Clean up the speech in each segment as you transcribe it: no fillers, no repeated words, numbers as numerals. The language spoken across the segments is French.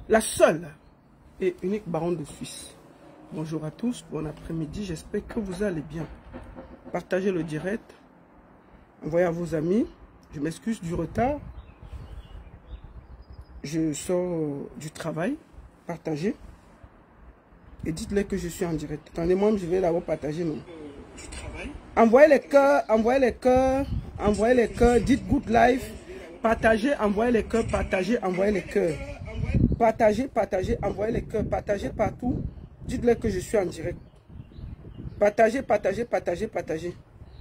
la seule et unique baronne de Suisse. Bonjour à tous, bon après-midi, j'espère que vous allez bien. Partagez le direct, envoyez à vos amis. Je m'excuse du retard. Je sors du travail, partagez. Et dites-leur que je suis en direct. Attendez-moi, je vais d'abord partager non. Du travail. Envoyez les cœurs, envoyez les cœurs, envoyez les cœurs, dites good life. Partagez, envoyez les cœurs, partagez, envoyez les cœurs. Partagez, partagez, envoyez les cœurs, partagez partout. Dites-leur que je suis en direct. Partagez, partagez, partagez, partagez.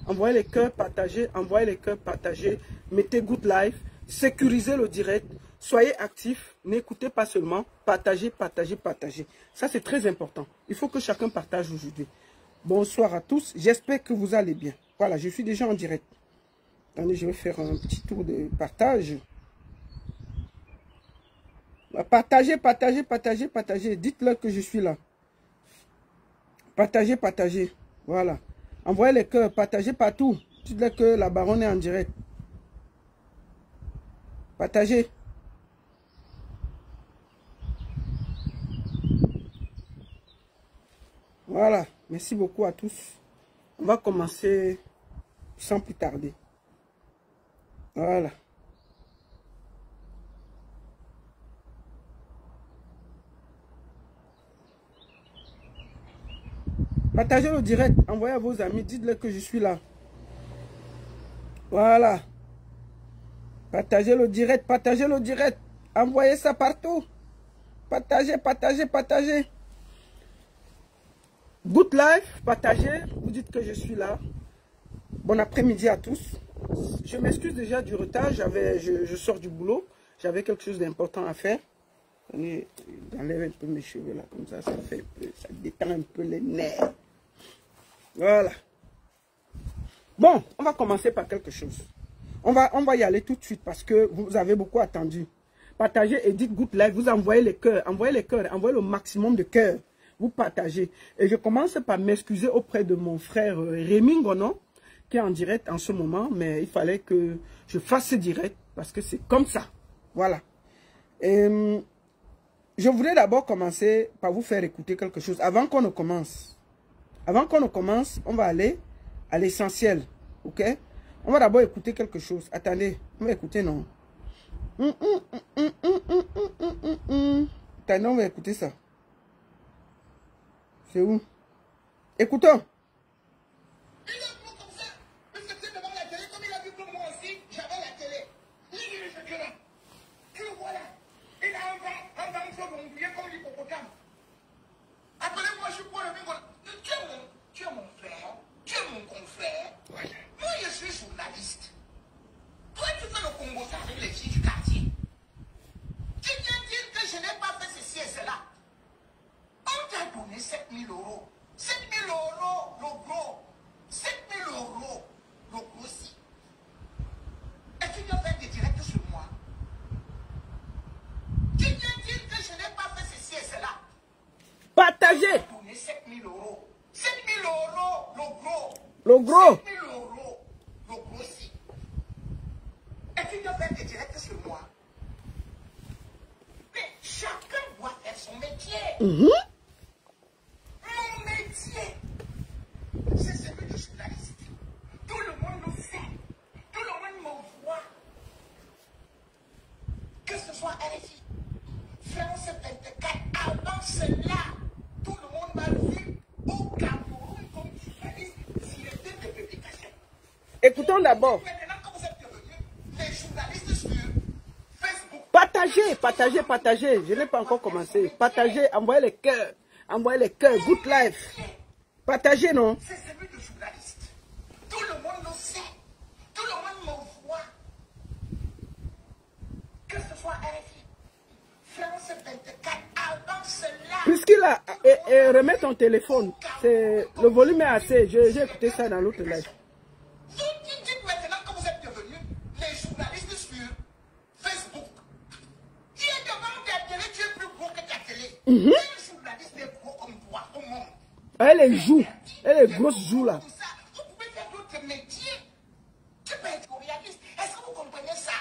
Envoyez les cœurs, partagez, envoyez les cœurs, partagez. Mettez good life, sécurisez le direct. Soyez actifs, n'écoutez pas seulement. Partagez, partagez, partagez. Ça, c'est très important. Il faut que chacun partage aujourd'hui. Bonsoir à tous. J'espère que vous allez bien. Voilà, je suis déjà en direct. Attendez, je vais faire un petit tour de partage. Partagez, partagez, partagez, partagez. Dites-leur que je suis là. Partagez, partagez. Voilà. Envoyez les cœurs, partagez partout. Dites-leur que la baronne est en direct. Partagez. Voilà. Merci beaucoup à tous. On va commencer sans plus tarder. Voilà. Partagez le direct, envoyez à vos amis, dites-leur que je suis là. Voilà. Partagez le direct, envoyez ça partout. Partagez, partagez, partagez. Good life, partagez, vous dites que je suis là. Bon après-midi à tous. Je m'excuse déjà du retard, je sors du boulot, j'avais quelque chose d'important à faire. J'enlève un peu mes cheveux là, comme ça, ça détend un peu les nerfs. Voilà. Bon, on va commencer par quelque chose. On va y aller tout de suite parce que vous avez beaucoup attendu. Partagez et dites good life, vous envoyez les cœurs, envoyez le maximum de cœurs. Vous partagez. Et je commence par m'excuser auprès de mon frère Rémi Ngono, qui est en direct en ce moment, mais il fallait que je fasse ce direct parce que c'est comme ça. Voilà. Je voudrais d'abord commencer par vous faire écouter quelque chose avant qu'on ne commence. Avant qu'on ne commence, on va aller à l'essentiel. Ok? On va d'abord écouter quelque chose. Attendez, on va écouter, non? Attendez, on va écouter ça. C'est où? Écoutons. Appelez-moi, je suis pour le même. Tu es mon frère, tu es mon confrère. Voilà. Moi, je suis journaliste. Toi, tu fais le Congo avec les filles du quartier. Tu viens dire que je n'ai pas fait ceci et cela. On t'a donné 7 000 euros. 7 000 euros, le gros. 7 000 euros, le gros si. Et tu viens faire des directs sur moi. Tu viens dire que je n'ai pas fait ceci et cela. Partagez. 7 000 euros. 7 000 euros, le gros. Le gros. 7 000 euros, le gros si. Et tu dois faire des directs sur moi. Mais chacun doit faire son métier. Mon métier, c'est celui de journaliste. Tout le monde le fait. Tout le monde me voit. Que ce soit RFI, France 24, avant cela. Tout le monde m'a vu au Cameroun comme journaliste directeur de publication. Écoutons d'abord. Maintenant, quand vous êtes devenus les journalistes sur Facebook. Partagez, partagez, partagez. Je n'ai pas encore commencé. Partagez, envoyez les cœurs. Envoyez les cœurs. Good life. Partagez, non? C'est celui de journaliste. Tout le monde le sait. Tout le monde me voit. Que ce soit RFI, France 24, avant cela. Puisqu'il a... remets ton téléphone. Le volume est assez. J'ai écouté ça dans l'autre live. Vous dites maintenant que vous êtes devenus les journalistes sur Facebook. Tu es devant ta télé, tu es plus gros que ta télé. Un journaliste est gros comme toi au monde. Elle les joue. Elle les grosses joues là. Vous pouvez faire d'autres métiers. Tu peux être réaliste. Est-ce que vous comprenez ça?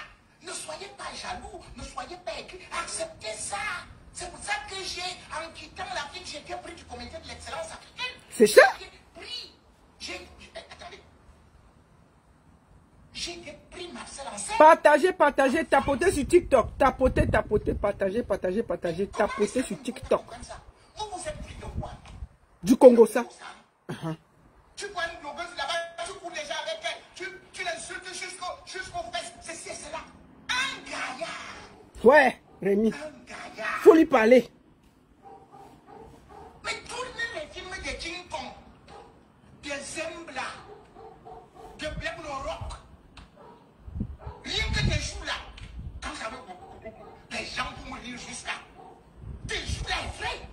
Ne soyez pas jaloux, ne soyez pas aigris. Acceptez ça. J'ai pris du comité de l'excellence africaine. C'est ça? Attendez. J'ai pris Marcel en scène. Partagez, partagez, tapotez sur TikTok. Tapotez, tapotez, partagez, partagez, partagez, tapotez sur TikTok. Vous êtes pris de quoi? Du Congo, ça. Tu vois une blogueuse là-bas, tu cours déjà avec elle, tu l'insultes jusqu'au fesses, ceci et cela. Un gaillard. Ouais, Rémi. Un gaillard. Faut lui parler. Mais tournez les films de King Kong, de Zembla, de Black Rock. Rien que des joues là. Quand ça veut les gens vont mourir juste là. Des joues là effrayées.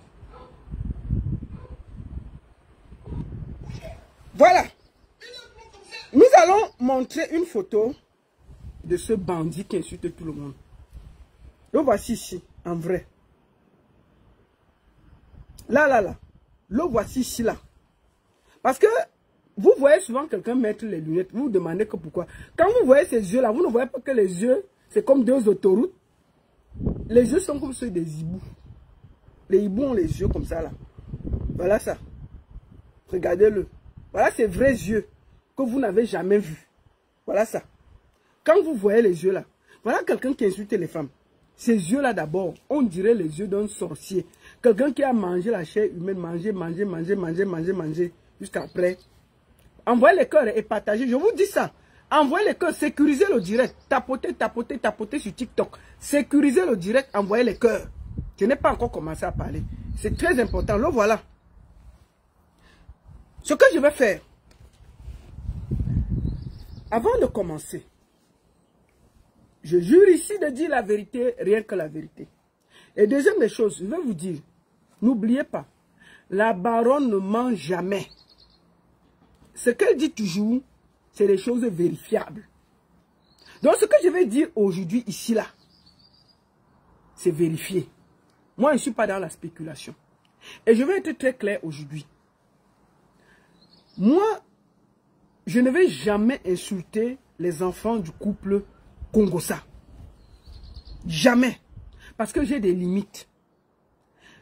Voilà. Nous allons montrer une photo de ce bandit qui insulte tout le monde. Le voici ici, en vrai. Là. Le voici ici, là. Parce que vous voyez souvent quelqu'un mettre les lunettes. Vous vous demandez que pourquoi. Quand vous voyez ces yeux-là, vous ne voyez pas que les yeux, c'est comme deux autoroutes. Les yeux sont comme ceux des hiboux. Les hiboux ont les yeux comme ça, là. Voilà ça. Regardez-le. Voilà ces vrais yeux que vous n'avez jamais vus. Voilà ça. Quand vous voyez les yeux là, voilà quelqu'un qui insulte les femmes. Ces yeux là d'abord, on dirait les yeux d'un sorcier. Quelqu'un qui a mangé la chair humaine, manger, jusqu'après. Envoyez les cœurs et partagez. Je vous dis ça. Envoyez les cœurs, sécurisez le direct. Tapotez sur TikTok. Sécurisez le direct, envoyez les cœurs. Je n'ai pas encore commencé à parler. C'est très important. Le voilà. Ce que je vais faire, avant de commencer, je jure ici de dire la vérité, rien que la vérité. Et deuxième des choses, je vais vous dire, n'oubliez pas, la baronne ne ment jamais. Ce qu'elle dit toujours, c'est des choses vérifiables. Donc ce que je vais dire aujourd'hui, ici, là, c'est vérifié. Moi, je ne suis pas dans la spéculation. Et je vais être très clair aujourd'hui. Moi, je ne vais jamais insulter les enfants du couple Congossa. Jamais. Parce que j'ai des limites.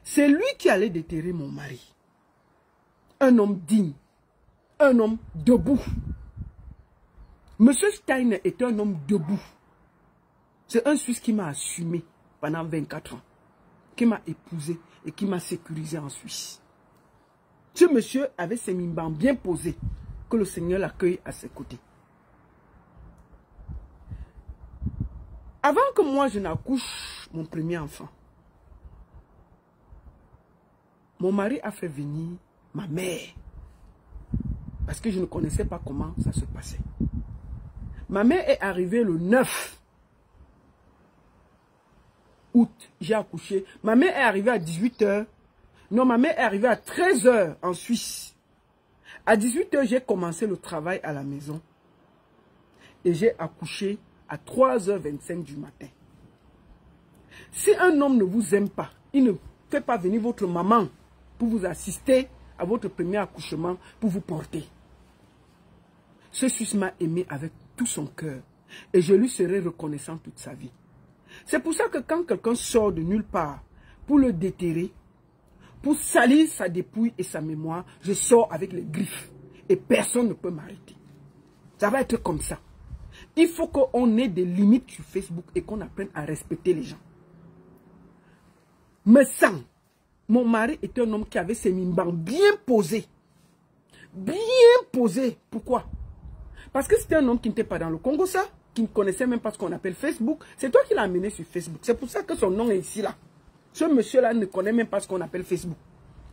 C'est lui qui allait déterrer mon mari. Un homme digne. Un homme debout. Monsieur Steiner est un homme debout. C'est un Suisse qui m'a assumé pendant 24 ans. Qui m'a épousé et qui m'a sécurisé en Suisse. Ce monsieur avait ses mimbans bien posés, que le Seigneur l'accueille à ses côtés. Avant que moi je n'accouche mon premier enfant, mon mari a fait venir ma mère. Parce que je ne connaissais pas comment ça se passait. Ma mère est arrivée le 9 août. J'ai accouché. Ma mère est arrivée à 18 h. Non, ma mère est arrivée à 13 h en Suisse. À 18 h, j'ai commencé le travail à la maison. Et j'ai accouché à 3 h 25 du matin. Si un homme ne vous aime pas, il ne fait pas venir votre maman pour vous assister à votre premier accouchement, pour vous porter. Ce Suisse m'a aimé avec tout son cœur. Et je lui serai reconnaissant toute sa vie. C'est pour ça que quand quelqu'un sort de nulle part pour le déterrer, pour salir sa dépouille et sa mémoire, je sors avec les griffes. Et personne ne peut m'arrêter. Ça va être comme ça. Il faut qu'on ait des limites sur Facebook et qu'on apprenne à respecter les gens. Mais sans, mon mari était un homme qui avait ses mimbans bien posés. Bien posés. Pourquoi? Parce que c'était un homme qui n'était pas dans le Congo, ça, qui ne connaissait même pas ce qu'on appelle Facebook. C'est toi qui l'as amené sur Facebook. C'est pour ça que son nom est ici, là. Ce monsieur-là ne connaît même pas ce qu'on appelle Facebook.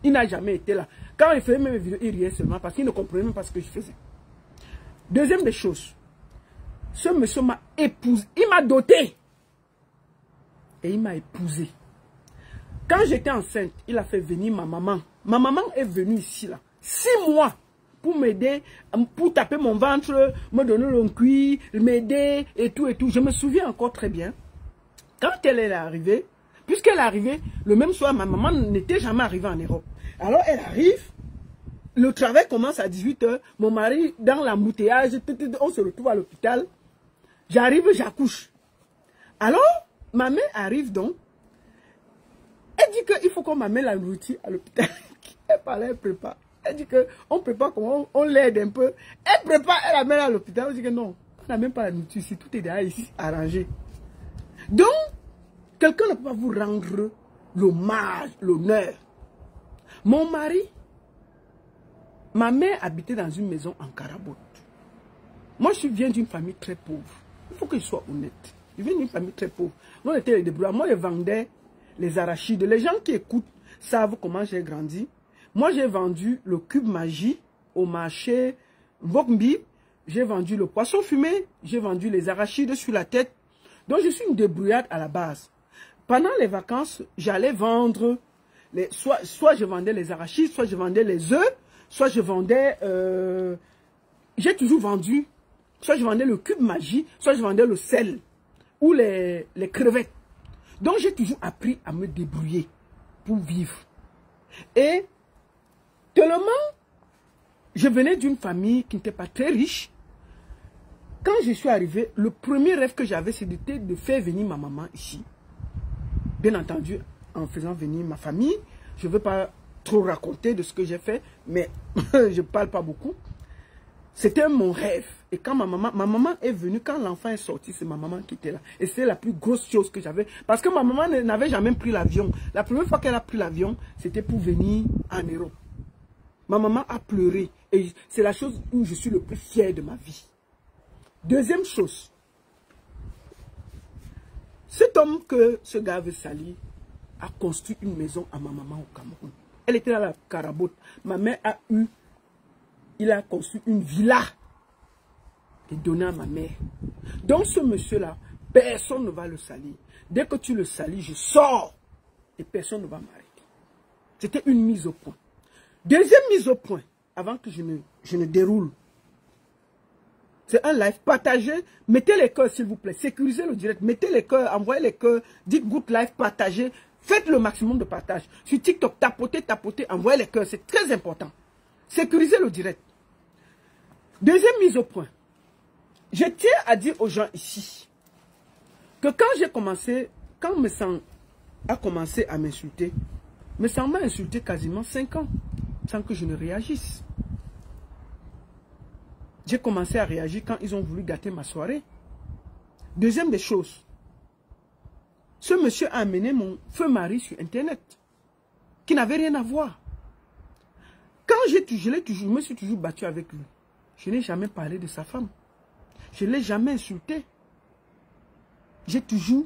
Il n'a jamais été là. Quand il faisait mes vidéos, il riait seulement parce qu'il ne comprenait même pas ce que je faisais. Deuxième des choses, ce monsieur m'a épousé. Il m'a doté. Et il m'a épousé. Quand j'étais enceinte, il a fait venir ma maman. Ma maman est venue ici, là. 6 mois pour m'aider, pour taper mon ventre, me donner le cuir, m'aider et tout et tout. Je me souviens encore très bien. Quand elle est arrivée, puisqu'elle est arrivée, le même soir, ma maman n'était jamais arrivée en Europe. Alors elle arrive, le travail commence à 18 h, mon mari dans l'embouteillage, on se retrouve à l'hôpital. J'arrive, j'accouche. Alors, ma mère arrive donc, Elle dit qu'il faut qu'on m'amène la nourriture à l'hôpital. Elle parlait, elle prépare. Elle dit qu'on prépare comment on l'aide un peu. Elle prépare, elle amène à l'hôpital. Elle dit que non, on n'a même pas la nourriture ici. Tout est déjà ici arrangé. Donc, quelqu'un ne peut pas vous rendre l'hommage, l'honneur. Mon mari, ma mère habitait dans une maison en Carabote. Moi, je viens d'une famille très pauvre. Il faut que je sois honnête. Je viens d'une famille très pauvre. Moi, j'étais les débrouillards. Moi, je vendais les arachides. Les gens qui écoutent savent comment j'ai grandi. Moi, j'ai vendu le cube magie au marché Vokmbi. J'ai vendu le poisson fumé. J'ai vendu les arachides sur la tête. Donc, je suis une débrouillarde à la base. Pendant les vacances, j'allais vendre, soit je vendais les arachides, soit je vendais les œufs, soit je vendais, j'ai toujours vendu, soit je vendais le cube magie, soit je vendais le sel ou les crevettes. Donc, j'ai toujours appris à me débrouiller pour vivre. Et tellement, je venais d'une famille qui n'était pas très riche. Quand je suis arrivé, le premier rêve que j'avais, c'était de faire venir ma maman ici. Bien entendu, en faisant venir ma famille, je ne veux pas trop raconter de ce que j'ai fait, mais je ne parle pas beaucoup. C'était mon rêve. Et quand ma maman est venue, quand l'enfant est sorti, c'est ma maman qui était là. Et c'était la plus grosse chose que j'avais. Parce que ma maman n'avait jamais pris l'avion. La première fois qu'elle a pris l'avion, c'était pour venir en Europe. Ma maman a pleuré. Et c'est la chose où je suis le plus fier de ma vie. Deuxième chose. Cet homme que ce gars veut salir a construit une maison à ma maman au Cameroun. Elle était à la Carabote. Ma mère il a construit une villa et donné à ma mère. Donc ce monsieur-là, personne ne va le salir. Dès que tu le salis, je sors et personne ne va m'arrêter. C'était une mise au point. Deuxième mise au point, avant que je ne déroule. C'est un live, partagez, mettez les cœurs s'il vous plaît, sécurisez le direct, mettez les cœurs, envoyez les cœurs, dites good live, partagez, faites le maximum de partage. Sur TikTok, tapotez, envoyez les cœurs, c'est très important. Sécurisez le direct. Deuxième mise au point. Je tiens à dire aux gens ici que quand j'ai commencé, quand Messan a commencé à m'insulter, Messan m'a insulté quasiment 5 ans sans que je ne réagisse. J'ai commencé à réagir quand ils ont voulu gâter ma soirée. Deuxième des choses, ce monsieur a amené mon feu mari sur Internet, qui n'avait rien à voir. Quand je me suis toujours battu avec lui, je n'ai jamais parlé de sa femme. Je ne l'ai jamais insulté. J'ai toujours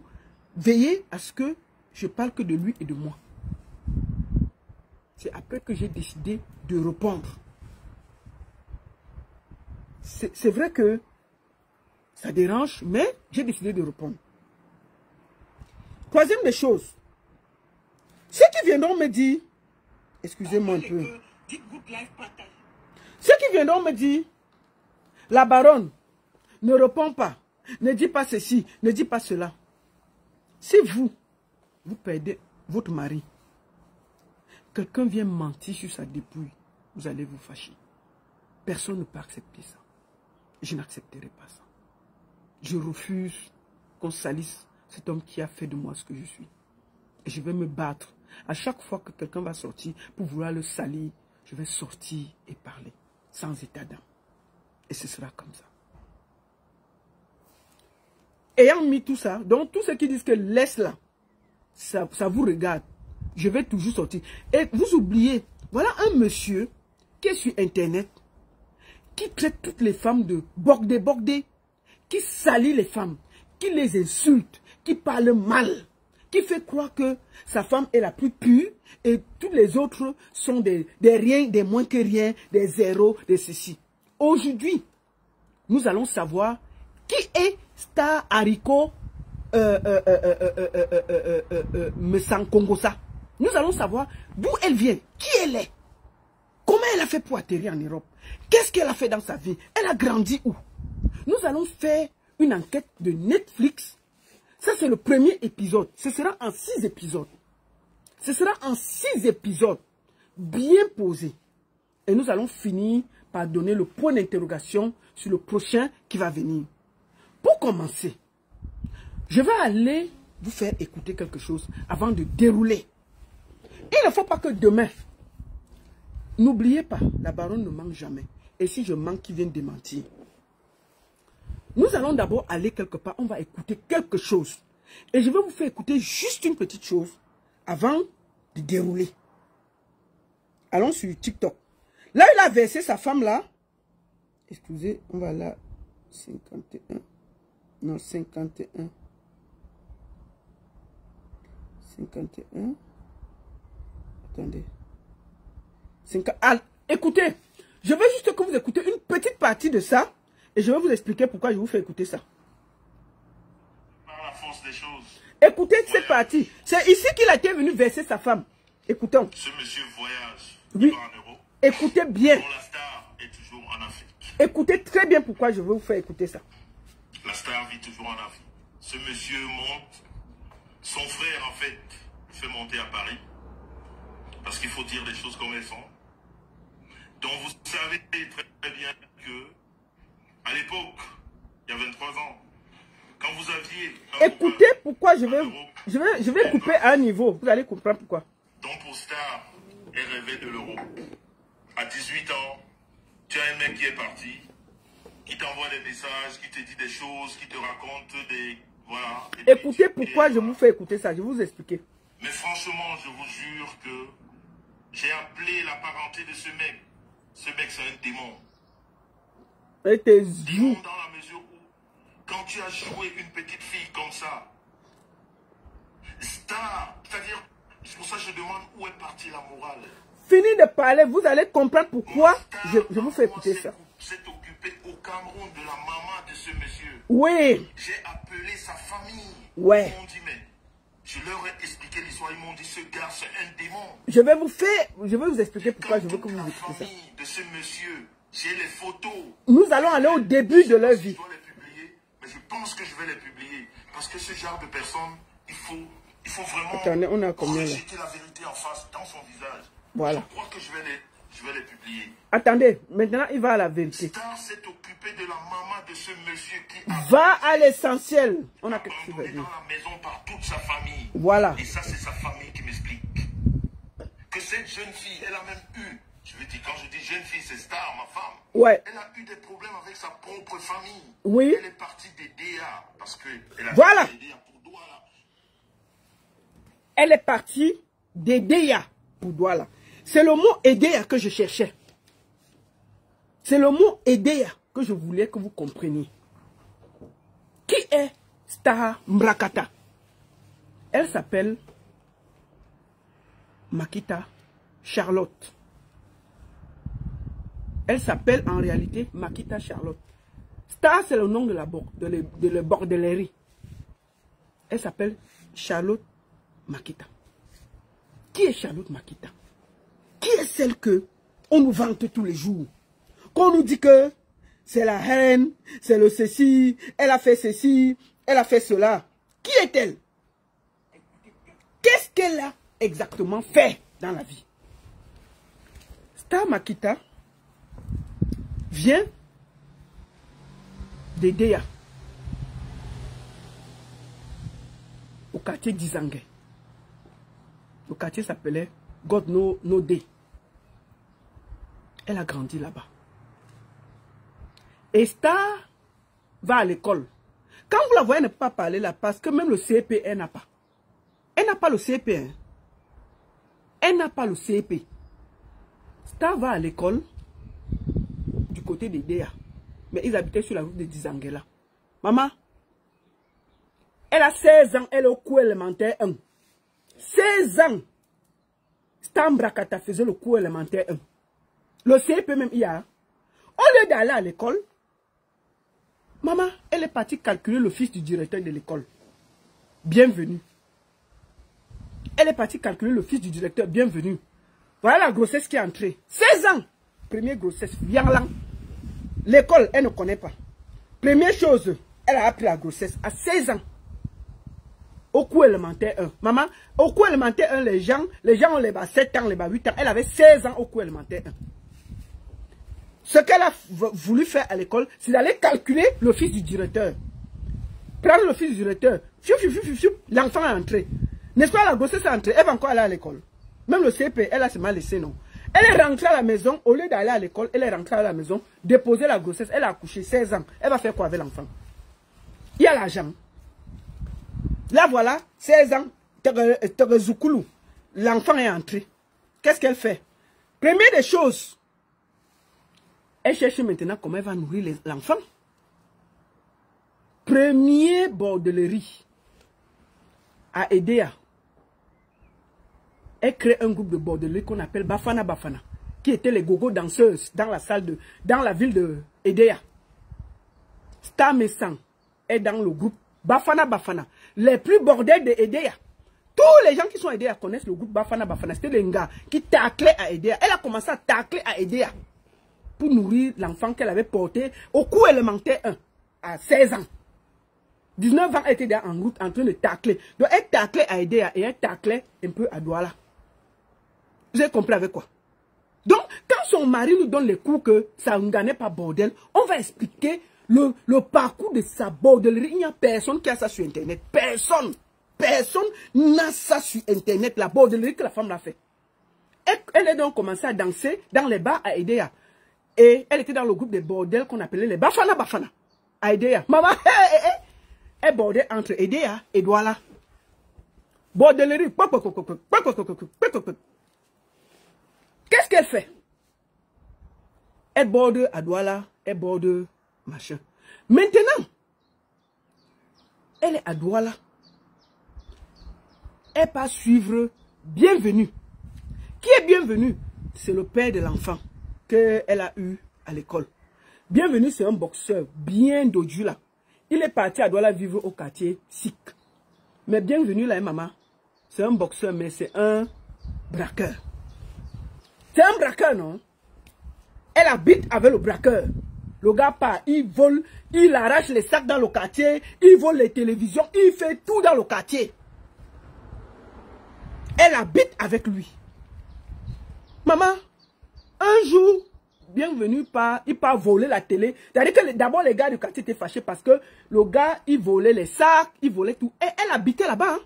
veillé à ce que je parle que de lui et de moi. C'est après que j'ai décidé de répondre. C'est vrai que ça dérange, mais j'ai décidé de répondre. Troisième des choses, ceux qui viendront me dire, excusez-moi un peu, ceux qui viendront me dire, la baronne ne répond pas, ne dit pas ceci, ne dit pas cela. Si vous perdez votre mari, quelqu'un vient mentir sur sa dépouille, vous allez vous fâcher. Personne ne peut accepter ça. Je n'accepterai pas ça. Je refuse qu'on salisse cet homme qui a fait de moi ce que je suis. Et je vais me battre. À chaque fois que quelqu'un va sortir pour vouloir le salir, je vais sortir et parler, sans état d'âme. Et ce sera comme ça. Ayant mis tout ça, donc tous ceux qui disent que laisse-la, ça vous regarde. Je vais toujours sortir. Et vous oubliez, voilà un monsieur qui est sur Internet, qui traite toutes les femmes de bordé, qui salit les femmes, qui les insulte, qui parle mal, qui fait croire que sa femme est la plus pure et tous les autres sont des rien, des moins que rien, des zéros, des ceci. Aujourd'hui, nous allons savoir qui est Star Haricot Messan Kongosa. Nous allons savoir d'où elle vient, qui elle est, comment elle a fait pour atterrir en Europe. Qu'est-ce qu'elle a fait dans sa vie? Elle a grandi où? Nous allons faire une enquête de Netflix. Ça, c'est le premier épisode. Ce sera en 6 épisodes. Ce sera en 6 épisodes bien posés. Et nous allons finir par donner le point d'interrogation sur le prochain qui va venir. Pour commencer, je vais aller vous faire écouter quelque chose avant de dérouler. Il ne faut pas que demain, n'oubliez pas, la baronne ne ment jamais. Et si je mens, qui vient démentir? Nous allons d'abord aller quelque part, on va écouter quelque chose. Et je vais vous faire écouter juste une petite chose avant de dérouler. Allons sur TikTok. Là, il a versé sa femme là. Excusez, on va là. 51. Non, 51. 51. Attendez. 50. Ah, écoutez, je veux juste que vous écoutez une petite partie de ça. Et je vais vous expliquer pourquoi je vous fais écouter ça. Par la force des choses. Écoutez cette partie. C'est ici qu'il a été venu verser sa femme. Écoutons. Ce monsieur voyage. Oui. Il va en Europe. Écoutez bien. Dont la star est toujours en Afrique. Écoutez très bien pourquoi je veux vous faire écouter ça. La star vit toujours en Afrique. Ce monsieur monte. Son frère, en fait, fait monter à Paris. Parce qu'il faut dire les choses comme elles sont. Donc vous savez très bien que, à l'époque, il y a 23 ans, quand vous aviez... Écoutez pourquoi je vais couper à un niveau. Vous allez comprendre pourquoi. Donc pour Star, elle rêvait de l'euro. À 18 ans, tu as un mec qui est parti, qui t'envoie des messages, qui te dit des choses, qui te raconte des... Voilà. Écoutez pourquoi je vous fais écouter ça. Je vais vous expliquer. Mais franchement, je vous jure que j'ai appelé la parenté de ce mec. Ce mec, c'est un démon. Et tes Démon yeux. dans la mesure où, quand tu as joué une petite fille comme ça, Star, c'est-à-dire, c'est pour ça que je demande où est partie la morale. Fini de parler, vous allez comprendre pourquoi je vous fais écouter ça. S'est occupé au Cameroun de la maman de ce monsieur. Oui. J'ai appelé sa famille. Ouais. Ils m'ont dit, mais je leur ai expliqué l'histoire. Ils m'ont dit, ce gars, c'est un démon. Je vais vous expliquer pourquoi je veux que vous la écoutez ça. famille de ce monsieur, j'ai les photos. Nous allons aller au début de leur vie. Je dois les publier, mais je pense que je vais les publier. Parce que ce genre de personne, il faut vraiment Attendez, on a combien là? rejeter la vérité en face, dans son visage. Voilà. Je crois que je vais les publier. Attendez, maintenant il va à la vérité. Star s'est occupé de la maman de ce monsieur qui a Va à l'essentiel. On a quelque chose à abandonné dire. dans la maison par toute sa famille. Voilà. Et ça, c'est sa famille qui m'explique. Que cette jeune fille, elle a même eu, je veux dire, quand je dis jeune fille, c'est Star, ma femme. Ouais. Elle a eu des problèmes avec sa propre famille. Oui. Elle est partie des DA parce qu'elle a Voilà. fait des DA pour Douala. Elle est partie d'Edea pour Douala. C'est le mot Edea que je cherchais. C'est le mot Edea que je voulais que vous compreniez. Qui est Star Mbrakata? Elle s'appelle Makita Charlotte. Elle s'appelle en réalité Makita Charlotte. Star, c'est le nom de la bordellerie. Elle s'appelle Charlotte Makita. Qui est Charlotte Makita? Qui est celle que on nous vante tous les jours? Qu'on nous dit que c'est la reine, c'est le ceci, elle a fait ceci, elle a fait cela. Qui est-elle? Qu'est-ce qu'elle a exactement fait dans la vie? Star Makita vient d'Edea, au quartier d'Izangue. Le quartier s'appelait God No Day. Elle a grandi là-bas. Et Star va à l'école. Quand vous la voyez, elle ne peut pas parler là parce que même le CP, elle n'a pas. Elle n'a pas le CP. Hein. Elle n'a pas le CP. Star va à l'école du côté d'Edea. Mais ils habitaient sur la route de Dizanguela. Maman, elle a 16 ans, elle est au cours élémentaire 1. 16 ans. Star Mbrakata faisait le cours élémentaire 1. Le CP même il y a. Au lieu d'aller à l'école, maman, elle est partie calculer le fils du directeur de l'école. Bienvenue. Elle est partie calculer le fils du directeur. Bienvenue. Voilà la grossesse qui est entrée. 16 ans. Première grossesse. Viens. L'école, elle ne connaît pas. Première chose, elle a appris la grossesse à 16 ans. Au cours élémentaire 1. Maman, au cours élémentaire 1, les gens ont les 7 ans, les 8 ans. Elle avait 16 ans au cours élémentaire 1. Ce qu'elle a voulu faire à l'école, c'est d'aller calculer le fils du directeur. Prendre le fils du directeur. L'enfant est entré. N'est-ce pas, la grossesse est entrée. Elle va encore aller à l'école. Même le CP, elle a seulement laissé, non. Elle est rentrée à la maison, au lieu d'aller à l'école, elle est rentrée à la maison, déposer la grossesse, elle a accouché 16 ans. Elle va faire quoi avec l'enfant? Il y a l'argent. Là, voilà, 16 ans, Zoukoulou. L'enfant est entré. Qu'est-ce qu'elle fait? Première des choses, elle cherche maintenant comment elle va nourrir l'enfant. Premier bordellerie à Edea. Elle crée un groupe de bordellerie qu'on appelle Bafana Bafana, qui étaient les gogo danseuses dans la salle dans la ville de Edea. Star Messan est dans le groupe Bafana Bafana. Les plus bordels de Edea. Tous les gens qui sont à Edea connaissent le groupe Bafana Bafana. C'était les gars qui taclaient à Edea. Elle a commencé à tacler à Edea pour nourrir l'enfant qu'elle avait porté au cours élémentaire 1 à 16 ans. 19 ans, elle était en route en train de tacler. Donc elle taclait à Edea et elle taclait un peu à Douala. Vous avez compris avec quoi? Donc, quand son mari nous donne les coups que ça ne gagnait pas bordel, on va expliquer le parcours de sa bordellerie. Il n'y a personne qui a ça sur Internet. Personne. Personne n'a ça sur Internet. La bordellerie que la femme l'a fait. Elle a donc commencé à danser dans les bars à Edea. Et elle était dans le groupe des bordels qu'on appelait les Bafana Bafana. À Edea. Maman, elle bordait entre Edea et Douala. Bordellerie. Qu'est-ce qu'elle fait? Elle borde à Douala, elle borde machin. Maintenant, elle est à Douala. Elle part suivre Bienvenue. Qui est Bienvenue? C'est le père de l'enfant qu'elle a eu à l'école. Bienvenue, c'est un boxeur bien dodu là. Il est parti à Douala vivre au quartier Sikh. Mais Bienvenue là, maman, c'est un boxeur, mais c'est un braqueur. C'est un braqueur, non? Elle habite avec le braqueur. Le gars part, il vole, il arrache les sacs dans le quartier, il vole les télévisions, il fait tout dans le quartier. Elle habite avec lui. Maman, un jour, Bienvenue il part voler la télé. C'est-à-dire que d'abord les gars du quartier étaient fâchés parce que le gars, il volait les sacs, il volait tout. Et elle habitait là-bas. Hein?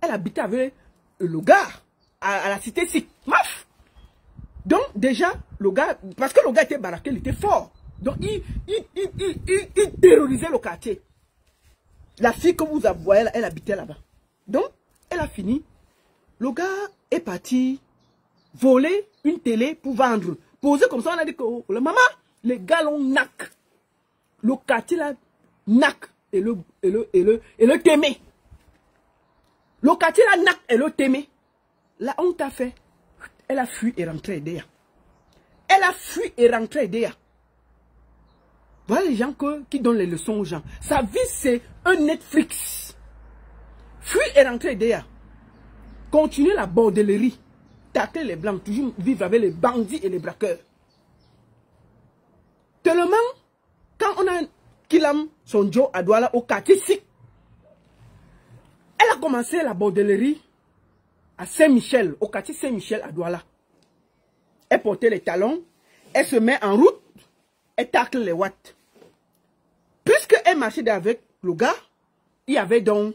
Elle habitait avec le gars à la cité Sikh. Maf! Donc déjà, le gars, parce que le gars était baraqué, il était fort. Donc il terrorisait le quartier. La fille que vous voyez, elle habitait là-bas. Donc, elle a fini. Le gars est parti voler une télé pour vendre. Poser comme ça, on a dit que oh, maman, les gars l'ont nac. Le quartier là, nac et le témé. Le quartier là, nac et le témé. Là, on t'a fait. Elle a fui et rentré Edea. Elle a fui et rentré Edea. Voilà les gens qui donnent les leçons aux gens. Sa vie, c'est un Netflix. Fui et rentré Edea. Continuer la bordellerie. Tacler les blancs. Toujours vivre avec les bandits et les braqueurs. Tellement, quand on a Kilam, son Joe à Douala au quartier Sikh, elle a commencé la bordellerie à Saint-Michel, au quartier Saint-Michel à Douala. Elle portait les talons, elle se met en route, elle tacle les watts. Puisqu'elle marchait avec le gars, il y avait donc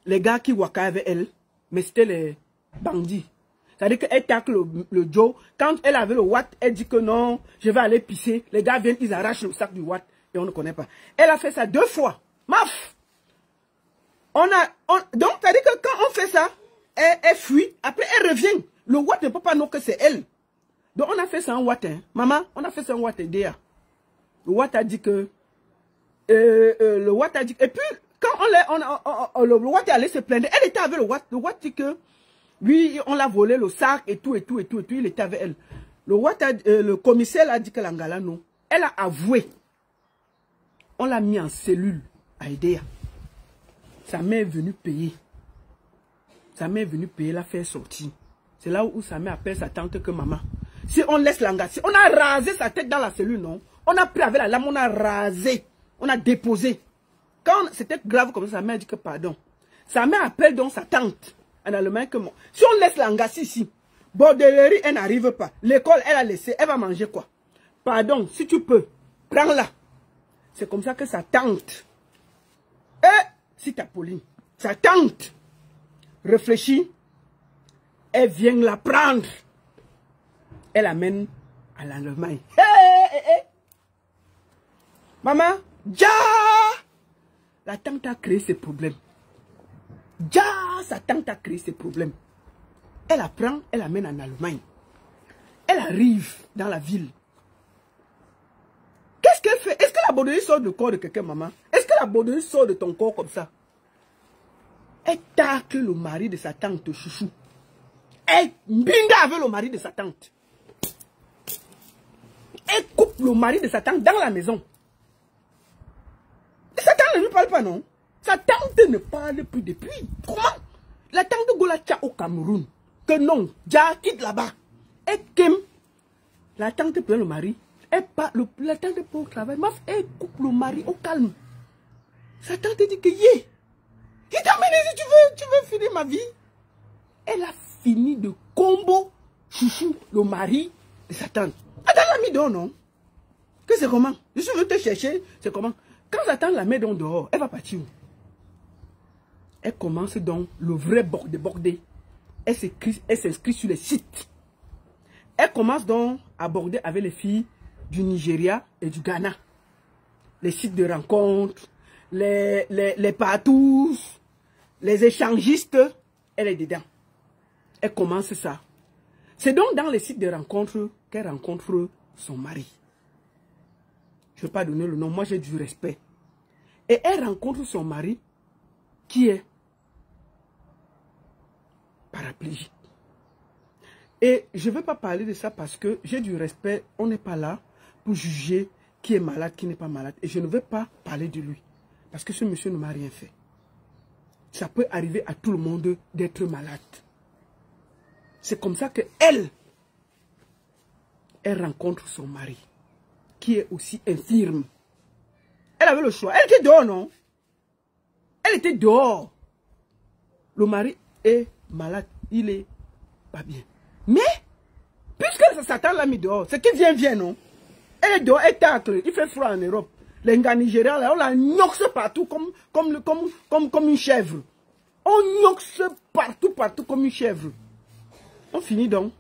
les gars qui wakaient avec elle, mais c'était les bandits. C'est-à-dire qu'elle tacle le Joe. Quand elle avait le watt, elle dit que non, je vais aller pisser. Les gars viennent, ils arrachent le sac du watt et on ne connaît pas. Elle a fait ça 2 fois. Maf! Donc, c'est-à-dire que quand on fait ça, elle fuit, après elle revient. Le watt ne peut pas nous que c'est elle. Donc on a fait ça en watt. Hein. Maman, on a fait ça en watt DA. Le watt a dit que... le watt a dit... Et puis, quand le watt est allé se plaindre, elle était avec le watt. Le watt dit que... Oui, on l'a volé le sac et tout. Il était avec elle. Le commissaire a dit que l'Angala, non. Elle a avoué. On l'a mis en cellule à Edea. Sa mère est venue payer. Sa mère est venue payer, la faire sortir. C'est là où sa mère appelle sa tante que maman. Si on laisse l'Angala, si on a rasé sa tête dans la cellule, non. On a pris avec la lame, on a rasé. On a déposé. Quand c'était grave comme ça, sa mère dit que pardon. Sa mère appelle donc sa tante. En allemand que moi. Si on laisse l'angassi ici, bordellerie, elle n'arrive pas. L'école, elle a laissé, elle va manger quoi? Pardon, si tu peux, prends-la. C'est comme ça que sa tante, si t'as Pauline, sa tante réfléchit, Elle vient la prendre. Elle l'amène à l'Allemagne. Hey. Maman, ja! La tante a créé ces problèmes. Ja, sa tante a créé ces problèmes. Elle la prend, elle l'amène en Allemagne. Elle arrive dans la ville. Qu'est-ce qu'elle fait? Est-ce que la borderie sort du corps de quelqu'un, maman? Est-ce que la borderie sort de ton corps comme ça? Elle tacle le mari de sa tante, chouchou. Elle binga avec le mari de sa tante. Elle coupe le mari de sa tante dans la maison. Et sa tante ne lui parle pas, non? Sa tante ne parle plus depuis. Comment? La tante de Golacha au Cameroun. Que non, Ja quitte là-bas. Elle kem. La tante prend le mari. Elle part, la tante pour le travail. Elle coupe le mari au calme. Sa tante dit que yé. Il t'a amené, tu veux finir ma vie? Elle a fini de combo chouchou le mari de sa tante. Attends, la mis dehors, non? Que c'est comment? Je suis venu te chercher, c'est comment? Quand la tante la met dehors, elle va partir où? Elle commence donc le vrai bordé. Elle s'inscrit sur les sites. Elle commence donc à border avec les filles du Nigeria et du Ghana. Les sites de rencontres, les partous, les échangistes, elle est dedans. Elle commence ça. C'est donc dans les sites de rencontres qu'elle rencontre son mari. Je ne vais pas donner le nom, moi j'ai du respect. Et elle rencontre son mari qui est paraplégique. Et je ne vais pas parler de ça parce que j'ai du respect, on n'est pas là pour juger qui est malade, qui n'est pas malade. Et je ne vais pas parler de lui. Parce que ce monsieur ne m'a rien fait. Ça peut arriver à tout le monde d'être malade. C'est comme ça qu'elle rencontre son mari, qui est aussi infirme. Elle avait le choix. Elle était dehors, non? Elle était dehors. Le mari est malade. Il est pas bien. Mais, puisque Satan l'a mis dehors, c'est qui vient, non? Elle est dehors, elle tacle. Il fait froid en Europe. Les gars nigériens, là, on la gnoxe partout comme une chèvre. On gnoxe partout comme une chèvre. On finit donc.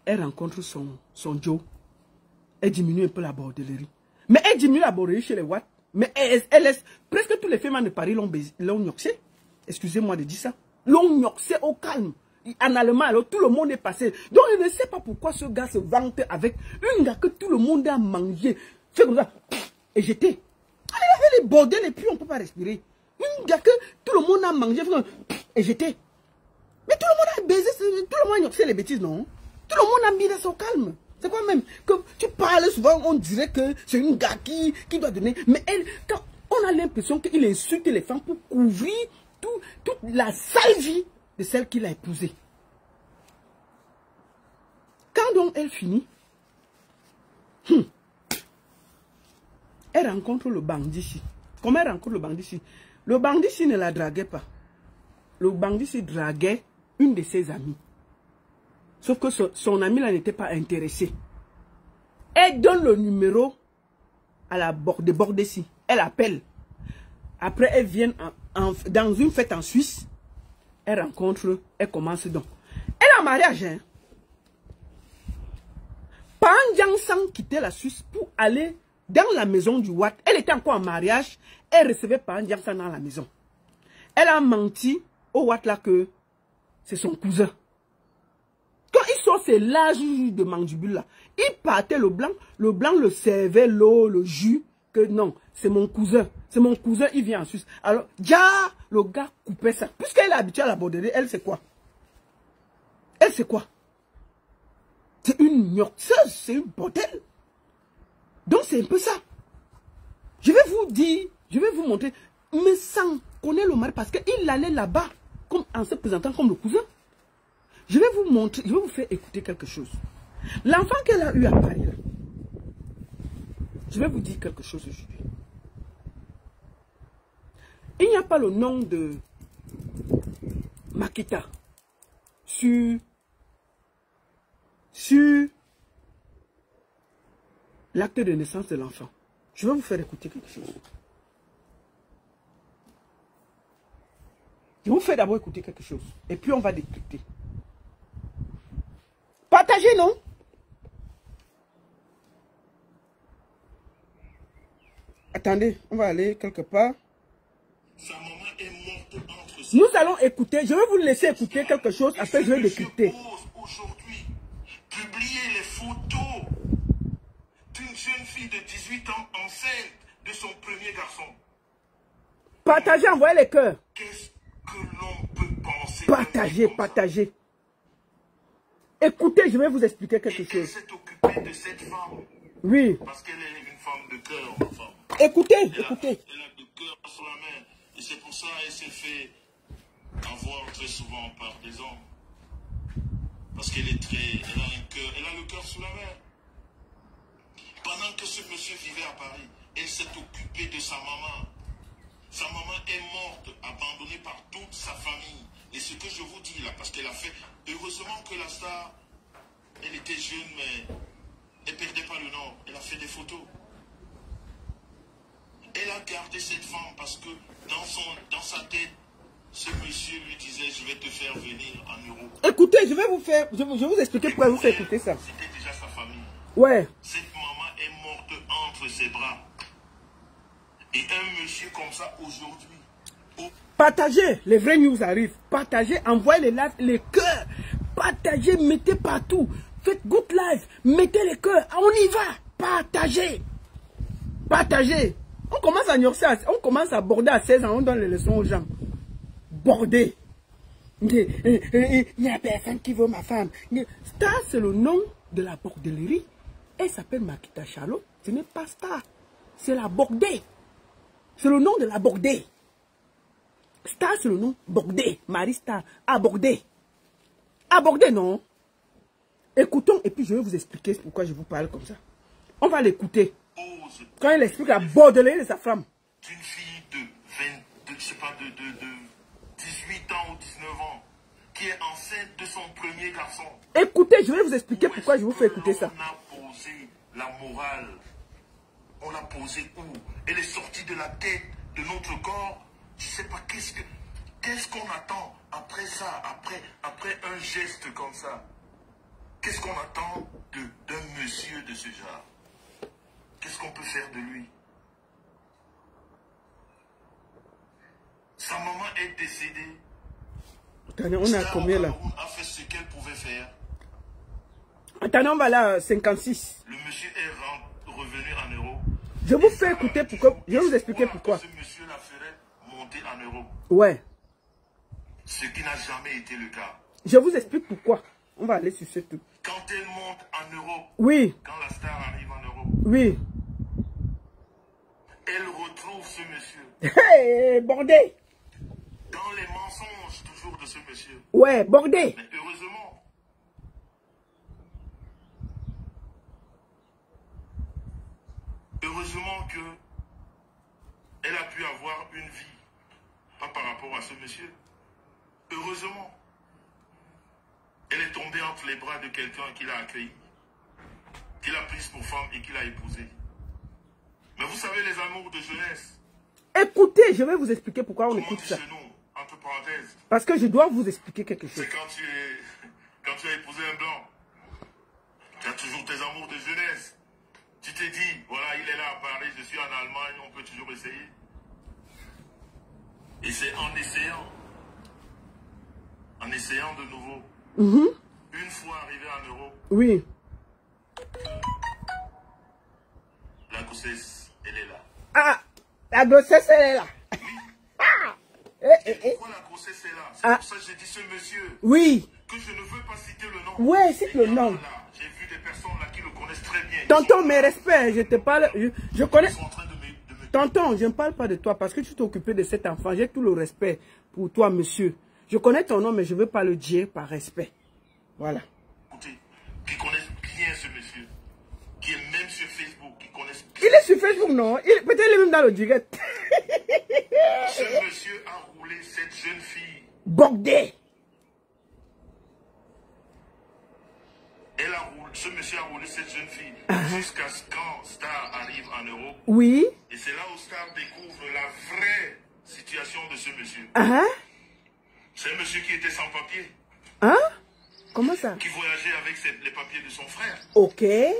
Elle rencontre son Joe. Elle diminue un peu la bordellerie. Mais elle diminue la bordellerie chez les Watts. Mais elle laisse. Presque tous les femmes de Paris l'ont gnoxé. Excusez-moi de dire ça. L'ont gnoxé au calme. En allemand, alors tout le monde est passé. Donc je ne sais pas pourquoi ce gars se vante avec une gars que tout le monde a mangé. Fait comme ça. Et jeté. Elle a fait les bordels et puis on ne peut pas respirer. Une gars que tout le monde a mangé. Et jeté. Mais tout le monde a baisé, tout le monde a gnoxé les bêtises, non? Tout le monde a mis dans son calme. C'est quoi même? Que tu parles souvent, on dirait que c'est une gars qui doit donner. Mais elle, quand on a l'impression qu'il insulte les femmes pour couvrir toute la sale vie de celle qu'il a épousée. Quand donc elle finit, elle rencontre le bandit ici. Comment elle rencontre le bandit ici? Le bandit ici ne la draguait pas. Le bandit ici draguait une de ses amies. Sauf que son amie là n'était pas intéressée. Elle donne le numéro à la bordée ici. Elle appelle. Après, elle vient dans une fête en Suisse. Elle rencontre, elle commence donc. Elle est en mariage, hein. Pan Sang quittait la Suisse pour aller dans la maison du Watt. Elle était encore en mariage. Elle recevait Pan Sang dans la maison. Elle a menti au Watt là que c'est son cousin. Quand il sort ses larges de mandibule là, il partait le blanc le servait l'eau, le jus, que non, c'est mon cousin, il vient en Suisse. Alors, le gars coupait ça. Puisqu'elle est habituée à la borderie, elle c'est quoi? Elle c'est quoi? C'est une gnoxeuse, c'est une bordel. Donc c'est un peu ça. Je vais vous dire, je vais vous montrer, mais sans connaître le mari, parce qu'il allait là-bas, en se présentant comme le cousin. Je vais vous montrer, je vais vous faire écouter quelque chose. L'enfant qu'elle a eu à Paris, là, je vais vous dire quelque chose aujourd'hui. Il n'y a pas le nom de Makita sur l'acte de naissance de l'enfant. Je vais vous faire écouter quelque chose. Je vous fais d'abord écouter quelque chose. Et puis on va décrypter. Partagez, non? Attendez, on va aller quelque part. Sa maman est morte entre ses... Nous allons écouter. Je vais vous laisser écouter quelque chose. Après, je vais décrypter. Aujourd'hui, publier les photos d'une jeune fille de 18 ans enceinte de son premier garçon. Partagez, envoyez les cœurs. Qu'est-ce que l'on peut penser? Partagez, partagez. Écoutez, je vais vous expliquer quelque Elle chose. s'est occupée de cette femme. Oui. Parce qu'elle est une femme de cœur, ma femme. Écoutez, Elle écoutez. a le cœur sur la main. Et c'est pour ça qu'elle s'est fait avoir très souvent par des hommes. Parce qu'elle est très... Elle a un cœur, elle a le cœur sous la main. Pendant que ce monsieur vivait à Paris, elle s'est occupée de sa maman. Sa maman est morte, abandonnée par toute sa famille. Et ce que je vous dis là, parce qu'elle a fait... Heureusement que la star, elle était jeune, mais elle ne perdait pas le nord. Elle a fait des photos. Elle a gardé cette femme parce que dans sa tête, ce monsieur lui disait, je vais te faire venir en Europe. Écoutez, je vais vous expliquer pourquoi je vous fais écouter ça. C'était déjà sa famille. Ouais. Cette maman est morte entre ses bras. Et un monsieur comme ça aujourd'hui. Partagez, les vraies news arrivent. Partagez, envoyez les cœurs. Partagez, mettez partout. Faites good live, mettez les cœurs. On y va. Partagez. Partagez. On commence à nuancer, on commence à border à 16 ans, on donne les leçons aux gens. Border. Il n'y a personne qui veut ma femme. Star, c'est le nom de la bordellerie. Elle s'appelle Makita Charlot. Ce n'est pas Star. C'est la bordée. C'est le nom de la bordée. Star, c'est le nom. Bordée. Marie Star. Abordé. Abordé, non. Écoutons et puis je vais vous expliquer pourquoi je vous parle comme ça. On va l'écouter. Quand il explique la bordellerie de sa femme. D'une fille de 18 ans ou 19 ans qui est enceinte de son premier garçon. Écoutez, je vais vous expliquer pourquoi je vous fais écouter ça. On a posé la morale. On l'a posée où? Elle est sortie de la tête de notre corps. Je ne sais pas qu'est-ce qu'on attend après ça, après un geste comme ça. Qu'est-ce qu'on attend d'un monsieur de ce genre? Qu'est-ce qu'on peut faire de lui? Sa maman est décédée. Attendez, on a combien là? On a fait ce qu'elle pouvait faire. Attendez, on va là à 56. Le monsieur est revenu en Europe. Je vous fais écouter pourquoi. Je vais vous expliquer pourquoi. Ce monsieur la ferait monter en Europe. Ouais. Ce qui n'a jamais été le cas. Je vous explique pourquoi. On va aller sur ce truc. Quand elle monte en Europe, oui. Quand la star arrive en Europe, oui. Elle retrouve ce monsieur. Hey, bordé. Dans les mensonges toujours de ce monsieur. Ouais, bordé. Mais heureusement que elle a pu avoir une vie, pas par rapport à ce monsieur. Heureusement, elle est tombée entre les bras de quelqu'un qui l'a accueilli, qui l'a prise pour femme et qui l'a épousée. Mais vous savez les amours de jeunesse. Écoutez, je vais vous expliquer pourquoi on écoute ça. Nous, entre parenthèses. Parce que je dois vous expliquer quelque chose. C'est quand tu as épousé un blanc, tu as toujours tes amours de jeunesse. Tu te dis, voilà, il est là à Paris, je suis en Allemagne, on peut toujours essayer. Et c'est en essayant de nouveau. Une fois arrivé en Europe, oui. La grossesse, elle est là. Ah, la grossesse, elle est là. Ah. Pourquoi la grossesse est là? C'est pour ça que j'ai dit ce monsieur. Oui. Que je ne veux pas citer le nom. Oui, cite le nom. J'ai vu des personnes là qui le connaissent très bien. Tonton, mes respects, je te parle. Je connais. Ils sont en train de me... Tonton, je ne parle pas de toi parce que tu t'es occupé de cet enfant. J'ai tout le respect pour toi, monsieur. Je connais ton nom, mais je ne veux pas le dire par respect. Voilà. Écoutez, qui connaissent bien ce monsieur, qui est même sur Facebook, qui connaissent bien. Il est sur Facebook, non? Peut-être il est même dans le direct. Ce monsieur a roulé cette jeune fille. Bordé. Ce monsieur a roulé cette jeune fille jusqu'à ce quand Star arrive en Europe. Oui. Et c'est là où Star découvre la vraie situation de ce monsieur. monsieur qui était sans papier. Hein? Comment ça? Qui voyageait avec les papiers de son frère. Ok. Oui.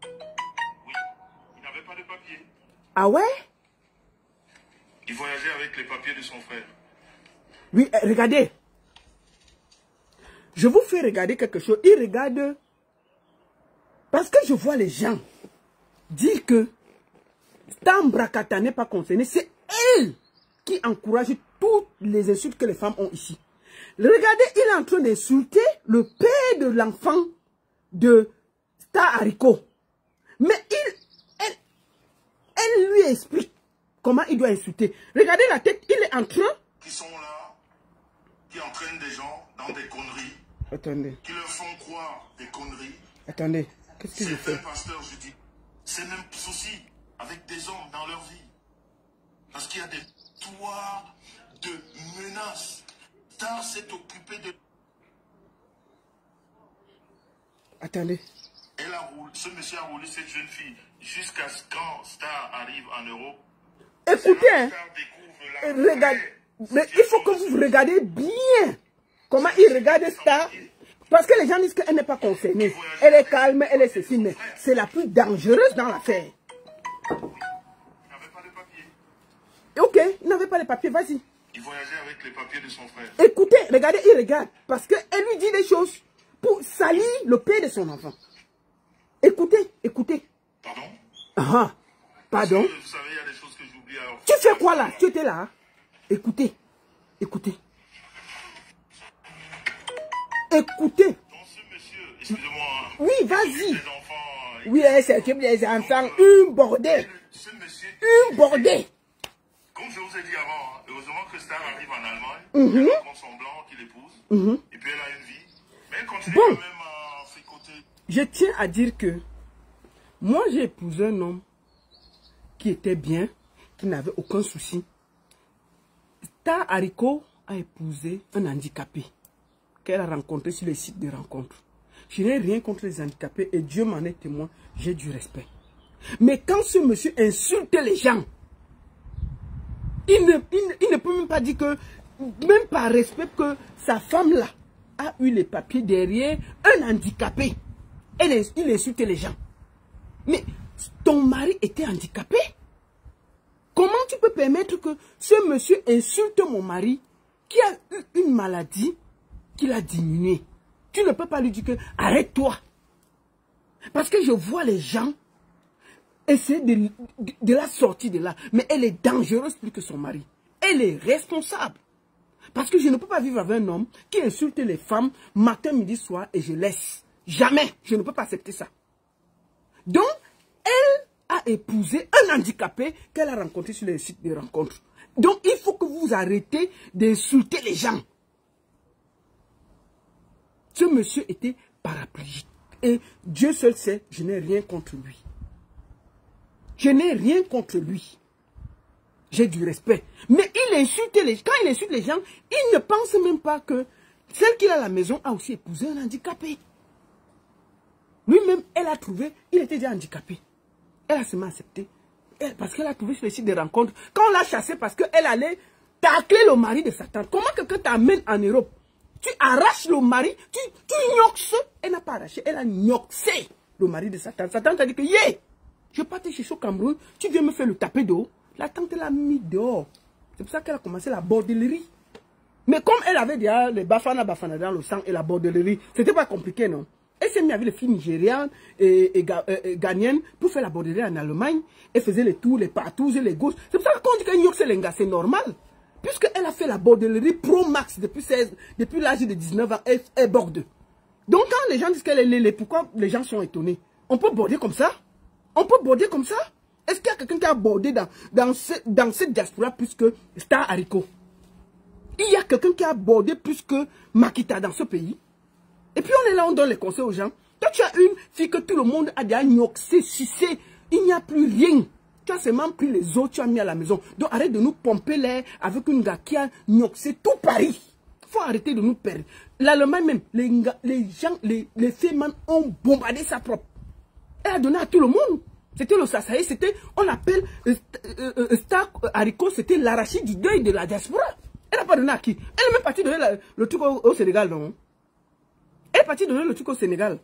Il n'avait pas de papier. Ah ouais? Il voyageait avec les papiers de son frère. Oui, regardez. Je vous fais regarder quelque chose. Il regarde. Parce que je vois les gens dire que Stambrakata n'est pas concerné. C'est elle qui encourage toutes les insultes que les femmes ont ici. Regardez, il est en train d'insulter le père de l'enfant de Star Hariko. Mais elle lui explique comment il doit insulter. Regardez la tête, il est en train... Qui sont là, qui entraînent des gens dans des conneries. Attendez. Qui leur font croire des conneries. Attendez, qu'est-ce que je fais? Certains pasteurs, je dis, c'est même souci avec des hommes dans leur vie. Parce qu'il y a des toits de menaces. Star s'est occupé de... Attendez. Ce monsieur a roulé cette jeune fille jusqu'à ce quand Star arrive en Europe. Écoutez, hein, regardez, mais il faut que vous regardez bien comment il regarde Star. Parce que les gens disent qu'elle n'est pas concernée. Elle est calme, elle est ceci, mais c'est la plus dangereuse dans l'affaire. Il n'avait pas de papier. Ok, il n'avait pas de papier, vas-y. Il voyageait avec les papiers de son frère. Écoutez, regardez, il regarde. Parce qu'elle lui dit des choses pour salir le père de son enfant. Écoutez, écoutez. Pardon? Ah, pardon. Vous savez, il y a des choses que j'oublie alors. Tu fais quoi là? Tu étais là? Hein? Écoutez, écoutez. Écoutez. Donc ce monsieur, excusez-moi. Oui, vas-y. Les enfants. Oui, c'est que les enfants, une bordée. Ce monsieur. Une bordée. Comme je vous ai dit avant, hein, heureusement que Star arrive en Allemagne. Elle rencontre son blanc qu'il épouse. Et puis elle a une vie. Mais elle continue quand même à fricoter. Je tiens à dire que moi j'ai épousé un homme qui était bien, qui n'avait aucun souci. Star Hariko a épousé un handicapé qu'elle a rencontré sur les sites de rencontres. Je n'ai rien contre les handicapés et Dieu m'en est témoin, j'ai du respect. Mais quand ce monsieur insulte les gens, il ne peut même pas dire que, même par respect, que sa femme-là a eu les papiers derrière un handicapé. Il insulte les gens. Mais ton mari était handicapé? Comment tu peux permettre que ce monsieur insulte mon mari qui a eu une maladie qu'il a diminuée? Tu ne peux pas lui dire que arrête-toi. Parce que je vois les gens essayer de la sortir de là. Mais elle est dangereuse plus que son mari. Elle est responsable. Parce que je ne peux pas vivre avec un homme qui insulte les femmes matin, midi, soir et je laisse. Jamais. Je ne peux pas accepter ça. Donc, elle a épousé un handicapé qu'elle a rencontré sur les sites de rencontres. Donc, il faut que vous arrêtez d'insulter les gens. Ce monsieur était paraplégique. Et Dieu seul sait, je n'ai rien contre lui. Je n'ai rien contre lui. J'ai du respect. Mais il insulte les gens. Quand il insulte les gens, il ne pense même pas que celle qui a à la maison a aussi épousé un handicapé. Lui-même, elle a trouvé, il était déjà handicapé. Elle a seulement accepté. Parce qu'elle a trouvé sur les sites de rencontres. Quand on l'a chassé parce qu'elle allait tacler le mari de sa tante. Comment quelqu'un t'amène en Europe? Tu arraches le mari, tu gnoxes. Elle n'a pas arraché, elle a gnoxé le mari de sa tante. Sa tante a dit que, yeah, je partais chercher au Cameroun, tu viens me faire le taper d'eau. La tante l'a mis dehors. C'est pour ça qu'elle a commencé la bordellerie. Mais comme elle avait déjà les bafana dans le sang et la bordellerie, c'était pas compliqué, non? Elle s'est mise avec les filles nigérianes et ghanéennes pour faire la bordellerie en Allemagne. Elle faisait les tours, les partous et les gauches. C'est pour ça qu'on dit qu'elle gnoxe les gars, c'est normal. Puisqu'elle a fait la bordellerie pro max depuis l'âge de 19 ans, elle borde. Donc quand les gens disent qu'elle est lélé, pourquoi les gens sont étonnés? On peut border comme ça? On peut border comme ça? Est-ce qu'il y a quelqu'un qui a bordé dans cette diaspora plus que Star Hariko? Il y a quelqu'un qui a bordé plus que Makita dans ce pays? Et puis on est là, on donne les conseils aux gens. Toi tu as une fille que tout le monde a déjà gnoxé, sucé, il n'y a plus rien. Tu as seulement pris les autres, tu as mis à la maison. Donc arrête de nous pomper l'air avec une gars qui a gnoxé tout Paris. Il faut arrêter de nous perdre. L'Allemagne même, les femmes ont bombardé sa propre. Elle a donné à tout le monde. C'était le Sasaï, c'était, on appelle Star Hariko, c'était l'arachide du deuil de la diaspora. Elle n'a pas donné à qui? Elle est même partie donner le truc au Sénégal, non? Elle est partie donner le truc au Sénégal.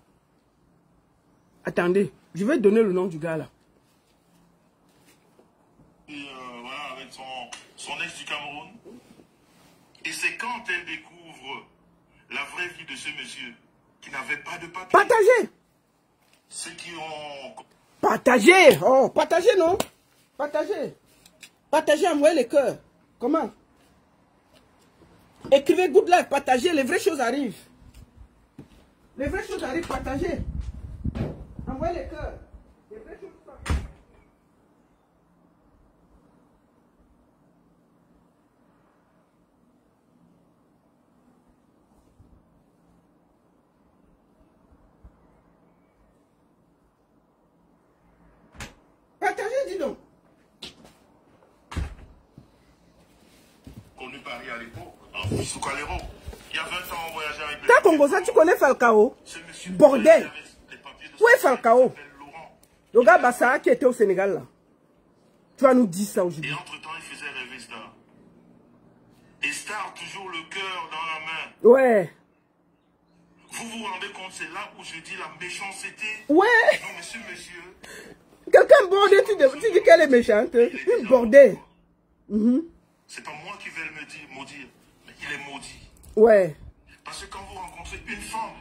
Attendez, je vais donner le nom du gars là. Voilà, avec son ex du Cameroun. Et c'est quand elle découvre la vraie vie de ce monsieur qui n'avait pas de papier. Partagez! Ceux qui ont... Partagez! Oh, partagez, non? Partagez! Partagez, envoyez les cœurs. Comment? Écrivez good life, partagez, les vraies choses arrivent. Les vraies choses arrivent, partagez. Envoyez les cœurs. Les vraies choses arrivent. Partagez, dis donc. Connu Paris à l'époque, en Fissou-Kalero. Il y a 20 ans, on voyageait avec le... T'as Congosa, tu connais Falcao? Bordel! Où est Falcao? Le gars Bassa qui était au Sénégal là. Tu vas nous dire ça aujourd'hui. Et entre-temps, il faisait rêver Star. Et Star, toujours le cœur dans la main. Ouais. Vous vous rendez compte, c'est là où je dis la méchanceté. Ouais. Non, mais ce monsieur... Quelqu'un bordé, tu dis qu'elle est méchante. Une bordée. C'est pas moi qui vais le maudire, mais il est maudit. Ouais. Parce que quand vous rencontrez une femme,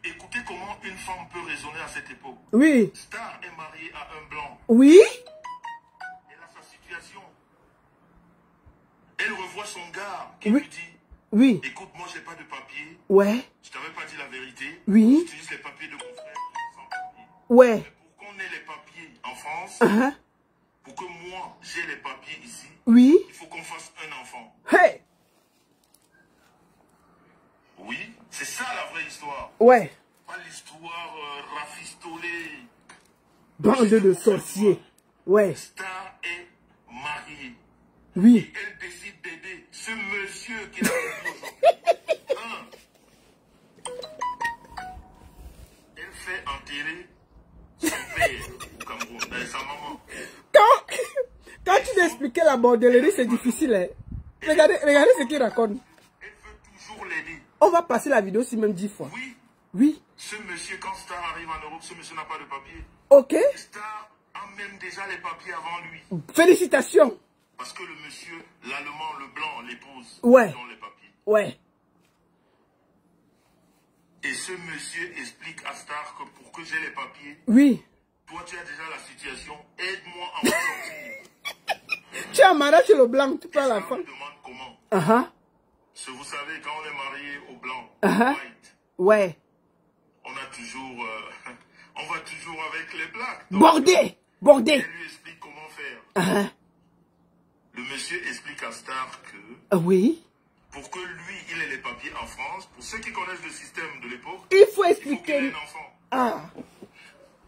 écoutez comment une femme peut raisonner à cette époque. Oui. Star est mariée à un blanc. Oui. Elle a sa situation. Elle revoit son gars qui lui dit, oui. Écoute, moi j'ai pas de papier. Ouais. Je t'avais pas dit la vérité. Oui. J'utilise les papiers de mon frère sans papier. Ouais. Mais pour qu'on ait les papiers en France, pour que moi j'ai les papiers ici, oui. Il faut qu'on fasse un enfant. Hey. Oui, c'est ça la vraie histoire. Ouais. Pas l'histoire rafistolée. Bande de sorciers. Ouais. Star est mariée. Oui. Et elle décide d'aider ce monsieur qui l'a fait Elle fait enterrer son père au Cameroun, avec sa maman. Quand tu t'expliquais la bordellerie, c'est difficile. Hein? Regardez ce qu'il raconte. Elle veut toujours l'aider. On va passer la vidéo si même 10 fois. Oui. Oui. Ce monsieur, quand Star arrive en Europe, ce monsieur n'a pas de papier. Ok. Star a même déjà les papiers avant lui. Félicitations. Parce que le monsieur, l'allemand, le blanc, l'épouse, ouais. Ils ont les papiers. Ouais. Et ce monsieur explique à Star que pour que j'ai les papiers, oui. Toi, tu as déjà la situation, aide-moi à m'en sortir. Tu as marié chez le blanc, tu prends la femme. Je me demande comment. Parce que vous savez, quand on est marié au blanc, white, ouais. On a toujours, on va toujours avec les blacks. Bordé. Elle lui explique comment faire. Le monsieur explique à Star que... oui. Pour que lui, il ait les papiers en France, pour ceux qui connaissent le système de l'époque, il faut expliquer. Il faut qu'il ait un enfant. Ah.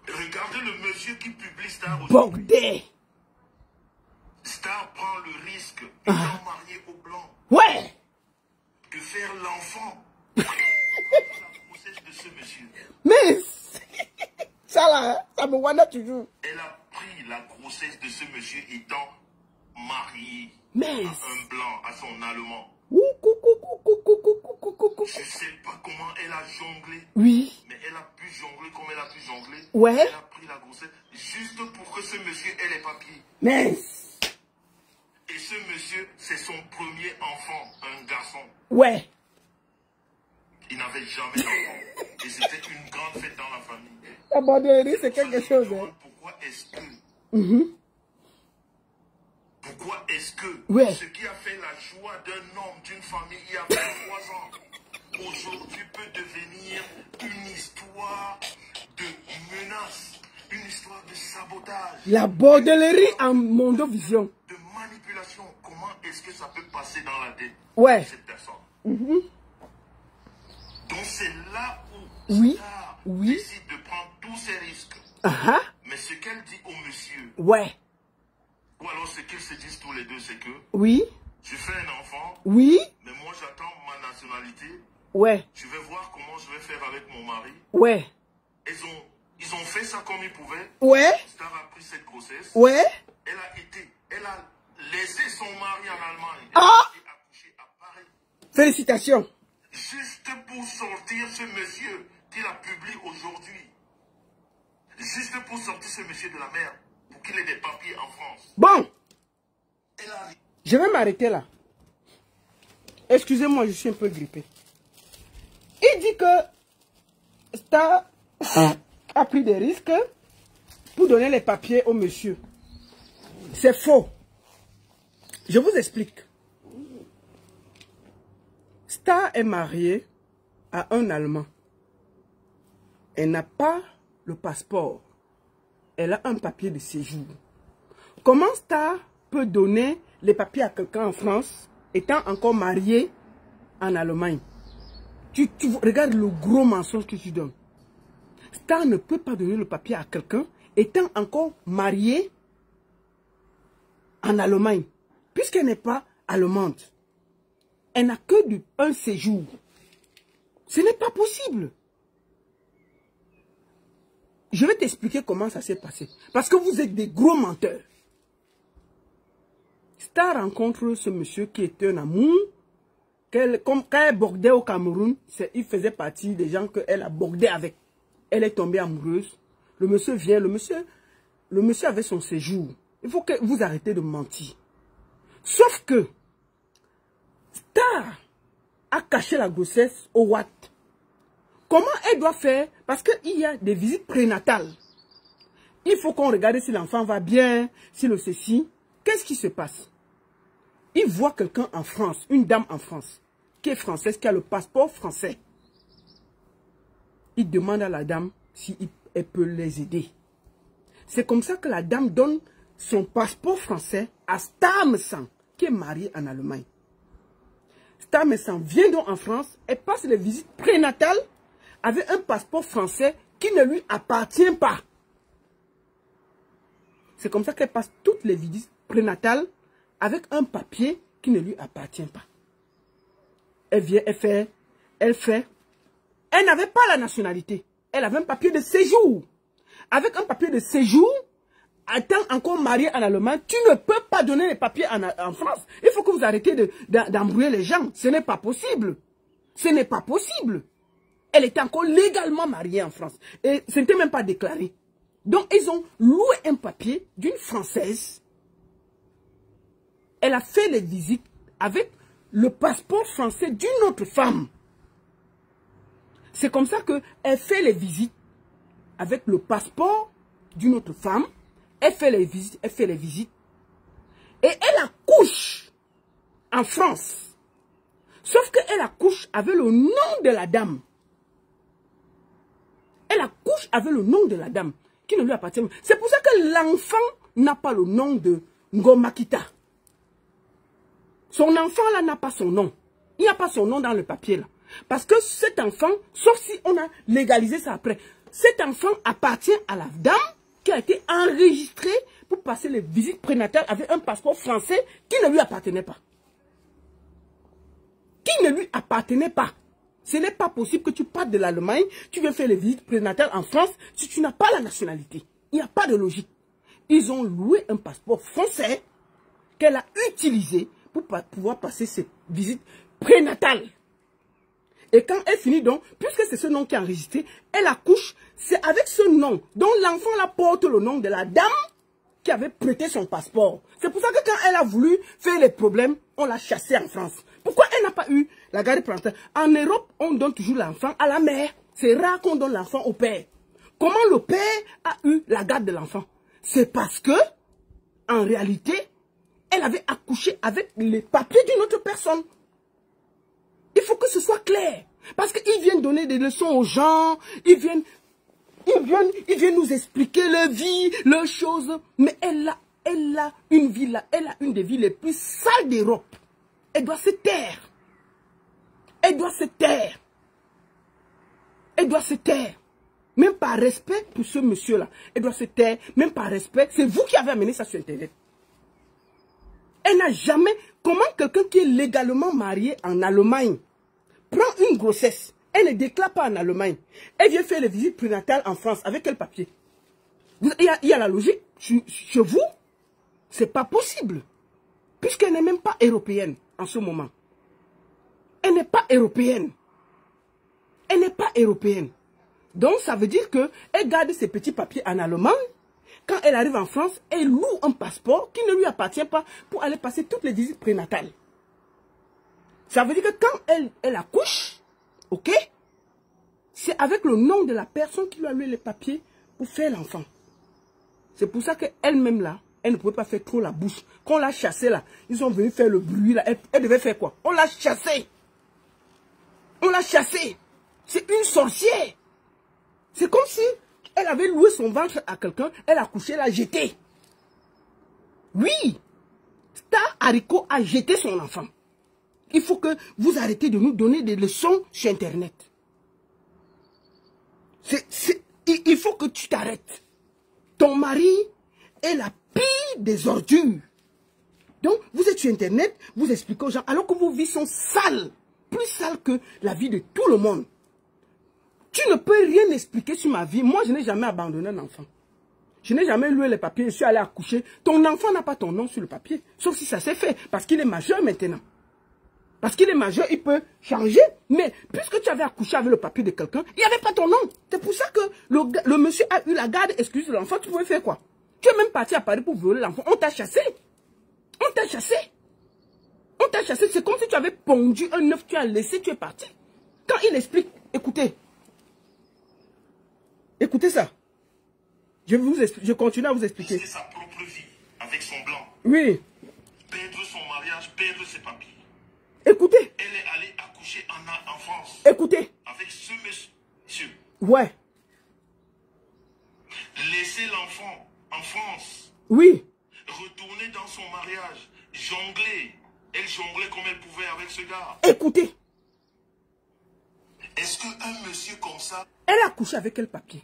Regardez le monsieur qui publie Star aujourd'hui. Bordé. Star prend le risque, étant marié au blanc, ouais. de faire l'enfant. La grossesse de ce monsieur. Mais ça là, ça me wanda toujours. Elle a pris la grossesse de ce monsieur étant marié mais... à un blanc, à son allemand. Je ne sais pas comment elle a jonglé. Oui. Mais elle a pu jongler comme elle a pu jongler. Ouais. Elle a pris la grossesse juste pour que ce monsieur ait les papiers. Mais... Et ce monsieur, c'est son premier enfant, un garçon. Ouais. Il n'avait jamais d'enfant. Et c'était une grande fête dans la famille. La bordellerie, c'est quelque chose. Hein. Pourquoi est-ce que ouais. ce qui a fait la joie d'un homme, d'une famille, il y a 23 ans, aujourd'hui peut devenir une histoire de menace, une histoire de sabotage. La bordellerie en mondovision. De manipulation. Comment est-ce que ça peut passer dans la tête de cette personne? Donc c'est là où Star décide de prendre tous ses risques. Mais ce qu'elle dit au monsieur, ou alors ce qu'ils se disent tous les deux, c'est que je fais un enfant, mais moi j'attends ma nationalité, je vais voir comment je vais faire avec mon mari. Ils ont fait ça comme ils pouvaient. Star a pris cette grossesse. Elle a laissé son mari en Allemagne. Elle a Félicitations. Juste pour sortir ce monsieur qu'il a publié aujourd'hui. Juste pour sortir ce monsieur de la mer. Pour qu'il ait des papiers en France. Bon. Je vais m'arrêter là. Excusez-moi, je suis un peu grippé. Il dit que Star a pris des risques pour donner les papiers au monsieur. C'est faux. Je vous explique. Star est mariée à un Allemand. Elle n'a pas le passeport. Elle a un papier de séjour. Comment Star peut donner les papiers à quelqu'un en France étant encore mariée en Allemagne? Tu regardes le gros mensonge que tu donnes. Star ne peut pas donner le papier à quelqu'un étant encore mariée en Allemagne, puisqu'elle n'est pas allemande. Elle n'a que un séjour. Ce n'est pas possible. Je vais t'expliquer comment ça s'est passé. Parce que vous êtes des gros menteurs. Star rencontre ce monsieur qui était un amour. Quand elle bordait au Cameroun, il faisait partie des gens qu'elle a bordé avec. Elle est tombée amoureuse. Le monsieur vient, le monsieur avait son séjour. Il faut que vous arrêtez de mentir. Sauf que Star a caché la grossesse au Watt. Comment elle doit faire? Parce qu'il y a des visites prénatales. Il faut qu'on regarde si l'enfant va bien, si le ceci. Qu'est-ce qui se passe? Il voit quelqu'un en France, une dame en France, qui est française, qui a le passeport français. Il demande à la dame si elle peut les aider. C'est comme ça que la dame donne son passeport français à Star Messan, qui est mariée en Allemagne. Star Messan vient donc en France et passe les visites prénatales avec un passeport français qui ne lui appartient pas. C'est comme ça qu'elle passe toutes les visites prénatales avec un papier qui ne lui appartient pas. Elle vient, elle fait. Elle n'avait pas la nationalité. Elle avait un papier de séjour. Avec un papier de séjour, étant encore mariée en Allemagne, tu ne peux pas donner les papiers en France. Il faut que vous arrêtez d'embrouiller les gens. Ce n'est pas possible. Ce n'est pas possible. Elle était encore légalement mariée en France. Et ce n'était même pas déclaré. Donc, ils ont loué un papier d'une Française. Elle a fait les visites avec le passeport français d'une autre femme. C'est comme ça qu'elle fait les visites avec le passeport d'une autre femme. Elle fait les visites, Et elle accouche en France. Sauf qu'elle accouche avec le nom de la dame. Elle accouche avec le nom de la dame qui ne lui appartient pas. C'est pour ça que l'enfant n'a pas le nom de Ngomakita. Son enfant là n'a pas son nom. Il n'y a pas son nom dans le papier là. Parce que cet enfant, sauf si on a légalisé ça après, cet enfant appartient à la dame qui a été enregistrée pour passer les visites prénatales avec un passeport français qui ne lui appartenait pas. Qui ne lui appartenait pas. Ce n'est pas possible que tu partes de l'Allemagne, tu viens faire les visites prénatales en France si tu n'as pas la nationalité. Il n'y a pas de logique. Ils ont loué un passeport français qu'elle a utilisé pour pouvoir passer ses visites prénatales. Et quand elle finit donc, puisque c'est ce nom qui est enregistré, elle accouche, c'est avec ce nom. Donc l'enfant là porte le nom de la dame qui avait prêté son passeport. C'est pour ça que quand elle a voulu faire les problèmes, on l'a chassée en France. Pourquoi elle n'a pas eu la garde parentale? En Europe, on donne toujours l'enfant à la mère. C'est rare qu'on donne l'enfant au père. Comment le père a eu la garde de l'enfant? C'est parce que, en réalité, elle avait accouché avec les papiers d'une autre personne. Il faut que ce soit clair. Parce qu'ils viennent donner des leçons aux gens. Ils viennent nous expliquer leur vie, leurs choses. Mais elle a une vie là. Elle a une des vies les plus sales d'Europe. Elle doit se taire. Elle doit se taire. Elle doit se taire. Même par respect pour ce monsieur-là. Elle doit se taire. Même par respect. C'est vous qui avez amené ça sur Internet. Elle n'a jamais... Comment quelqu'un qui est légalement marié en Allemagne prend une grossesse, elle ne déclare pas en Allemagne, elle vient faire les visites prénatales en France, avec quel papier? Il y a la logique. Chez vous, c'est pas possible. Puisqu'elle n'est même pas européenne en ce moment. Elle n'est pas européenne. Elle n'est pas européenne. Donc, ça veut dire qu'elle garde ses petits papiers en Allemagne. Quand elle arrive en France, elle loue un passeport qui ne lui appartient pas pour aller passer toutes les visites prénatales. Ça veut dire que quand elle accouche, ok, c'est avec le nom de la personne qui lui a loué les papiers pour faire l'enfant. C'est pour ça qu'elle-même là, elle ne pouvait pas faire trop la bouche. Quand on l'a chassée là, ils sont venus faire le bruit là. Elle devait faire quoi? On l'a chassée. On l'a chassée. C'est une sorcière. C'est comme si elle avait loué son ventre à quelqu'un, elle a couché, elle a jeté. Oui, Star Haricot a jeté son enfant. Il faut que vous arrêtez de nous donner des leçons sur Internet. Il faut que tu t'arrêtes. Ton mari est la pire des ordures. Donc, vous êtes sur Internet, vous expliquez aux gens, alors que vos vies sont sales, plus sales que la vie de tout le monde. Tu ne peux rien expliquer sur ma vie. Moi, je n'ai jamais abandonné un enfant. Je n'ai jamais loué les papiers, je suis allé accoucher. Ton enfant n'a pas ton nom sur le papier. Sauf si ça s'est fait, parce qu'il est majeur maintenant. Parce qu'il est majeur, il peut changer. Mais puisque tu avais accouché avec le papier de quelqu'un, il n'y avait pas ton nom. C'est pour ça que le monsieur a eu la garde exclusive de l'enfant. Tu pouvais faire quoi? Tu es même parti à Paris pour violer l'enfant. On t'a chassé. On t'a chassé. On t'a chassé. C'est comme si tu avais pondu un œuf, tu as laissé, tu es parti. Quand il explique, écoutez. Écoutez ça. Je continue à vous expliquer. C'est sa propre vie, avec son blanc. Oui. Perdre son mariage, perdre ses papiers. Écoutez. Elle est allée accoucher en France. Écoutez. Avec ce monsieur. Ouais. Laisser l'enfant en France. Oui. Retourner dans son mariage. Jongler. Elle jonglait comme elle pouvait avec ce gars. Écoutez. Est-ce qu'un monsieur comme ça... Elle a accouché avec quel papier?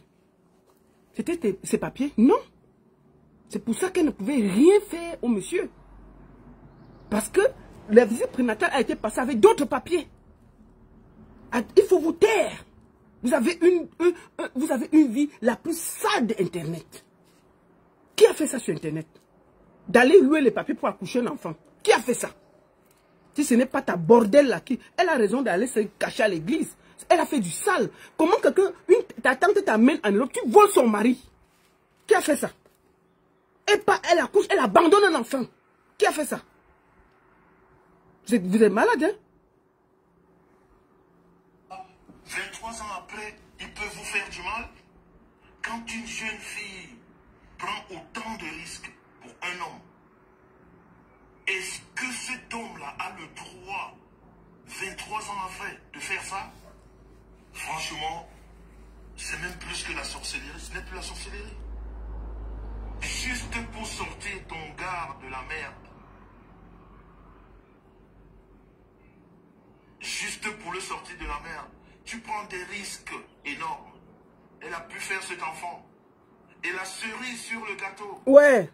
C'était ses papiers? Non. C'est pour ça qu'elle ne pouvait rien faire au monsieur. Parce que la visite prénatale a été passée avec d'autres papiers. Il faut vous taire. Vous avez une vie la plus sale d'Internet. Qui a fait ça sur Internet? D'aller louer les papiers pour accoucher un enfant. Qui a fait ça? Si ce n'est pas ta bordel là, elle a raison d'aller se cacher à l'église. Elle a fait du sale. Comment ta tante t'amène en Europe, tu voles son mari? Qui a fait ça? Elle accouche, elle abandonne un enfant. Qui a fait ça? Vous êtes malade, hein? 23 ans après, il peut vous faire du mal. Quand une jeune fille prend autant de risques pour un homme, est-ce que cet homme-là a le droit, 23 ans après, de faire ça? Franchement, c'est même plus que la sorcellerie. Ce n'est plus la sorcellerie. Juste pour sortir ton gars de la merde. Juste pour le sortir de la merde. Tu prends des risques énormes. Elle a pu faire cet enfant. Et la cerise sur le gâteau. Ouais.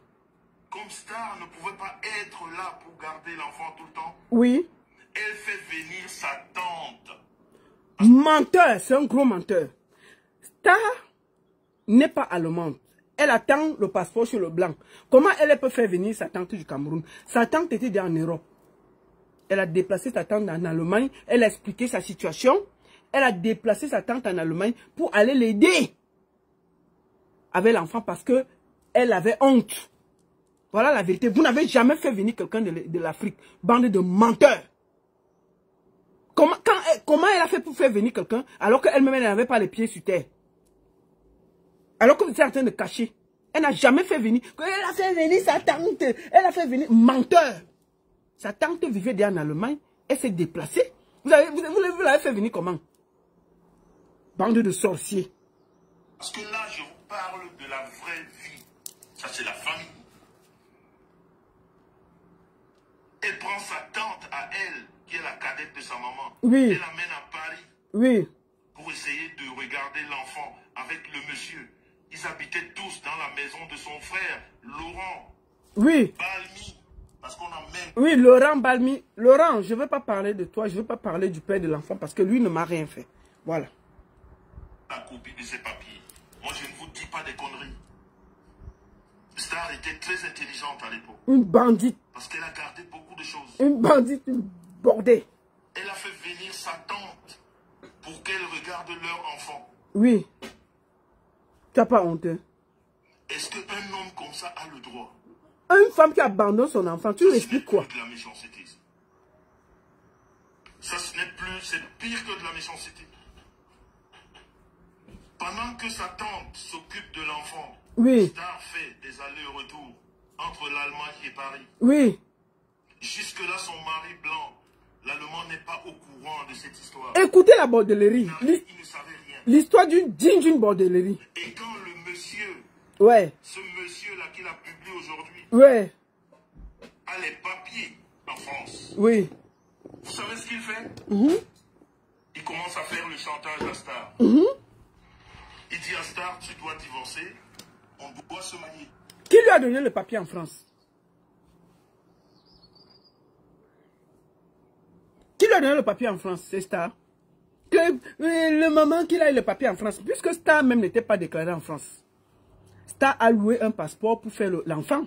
Comme Star ne pouvait pas être là pour garder l'enfant tout le temps. Oui. Elle fait venir sa tante. Menteur, c'est un gros menteur. Star n'est pas allemande. Elle attend le passeport sur le blanc. Comment elle peut faire venir sa tante du Cameroun? Sa tante était déjà en Europe. Elle a déplacé sa tante en Allemagne. Elle a expliqué sa situation. Elle a déplacé sa tante en Allemagne pour aller l'aider avec l'enfant parce que elle avait honte. Voilà la vérité. Vous n'avez jamais fait venir quelqu'un de l'Afrique. Bande de menteurs. Comment elle a fait pour faire venir quelqu'un alors qu'elle-même n'avait pas les pieds sur terre? Alors que vous êtes en train de cacher. Elle n'a jamais fait venir. Elle a fait venir sa tante. Elle a fait venir. Menteur. Sa tante vivait déjà en Allemagne. Elle s'est déplacée. Vous l'avez fait venir comment? Bande de sorciers. Parce que là, je vous parle de la vraie vie. Ça, c'est la famille. Elle prend sa tante à elle, qui est la cadette de sa maman. Oui. Elle l'amène à Paris. Oui. Pour essayer de regarder l'enfant avec le monsieur. Ils habitaient tous dans la maison de son frère, Laurent. Oui. Balmy. Parce qu'on a même... Oui, Laurent Balmy. Laurent, je ne veux pas parler de toi, je ne veux pas parler du père de l'enfant parce que lui ne m'a rien fait. Voilà. La copie de ses papiers. Moi, je ne vous dis pas des conneries. Star était très intelligente à l'époque. Une bandite. Parce qu'elle a gardé beaucoup de choses. Une bandite, une bordée. Elle a fait venir gardent leur enfant. Oui. Tu n'as pas honte. Est-ce qu'un homme comme ça a le droit? Une femme qui abandonne son enfant, tu lui expliques quoi? De la méchanceté. Ça, ce n'est plus, c'est pire que de la méchanceté. Pendant que sa tante s'occupe de l'enfant, oui. Star fait des allers-retours entre l'Allemagne et Paris. Oui. Jusque-là, son mari blanc, l'Allemand n'est pas au courant de cette histoire. Écoutez la bordellerie. Il ne savait rien. L'histoire d'une bordellerie. Et quand le monsieur, ouais. ce monsieur-là qu'il a publié aujourd'hui, ouais. a les papiers en France. Oui. Vous savez ce qu'il fait? Il commence à faire le chantage à Star. Il dit à Star, tu dois divorcer, on doit se marier. Qui lui a donné le papier en France? Qui lui a donné le papier en France? C'est Star. Le moment qu'il a eu le papier en France, puisque Star même n'était pas déclaré en France. Star a loué un passeport pour faire l'enfant.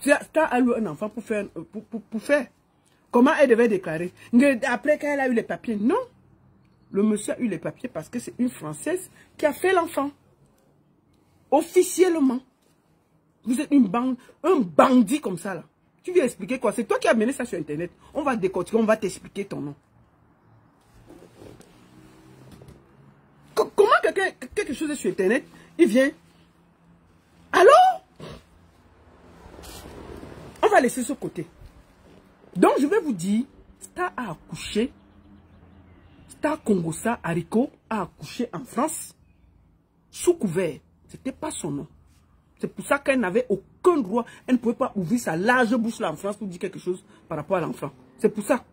Star a loué un enfant pour faire. Comment elle devait déclarer? Après qu'elle a eu les papiers, non. Le monsieur a eu les papiers parce que c'est une Française qui a fait l'enfant. Officiellement. Vous êtes un bandit comme ça là. Tu viens expliquer quoi? C'est toi qui as mené ça sur Internet. On va décortiquer, on va t'expliquer ton nom. Comment quelque chose est sur Internet, il vient. Alors, on va laisser ce côté. Donc, je vais vous dire, Star a accouché. Star Congosa Haricot a accouché en France sous couvert. Ce n'était pas son nom. C'est pour ça qu'elle n'avait aucun droit. Elle ne pouvait pas ouvrir sa large bouche là en France pour dire quelque chose par rapport à l'enfant. C'est pour ça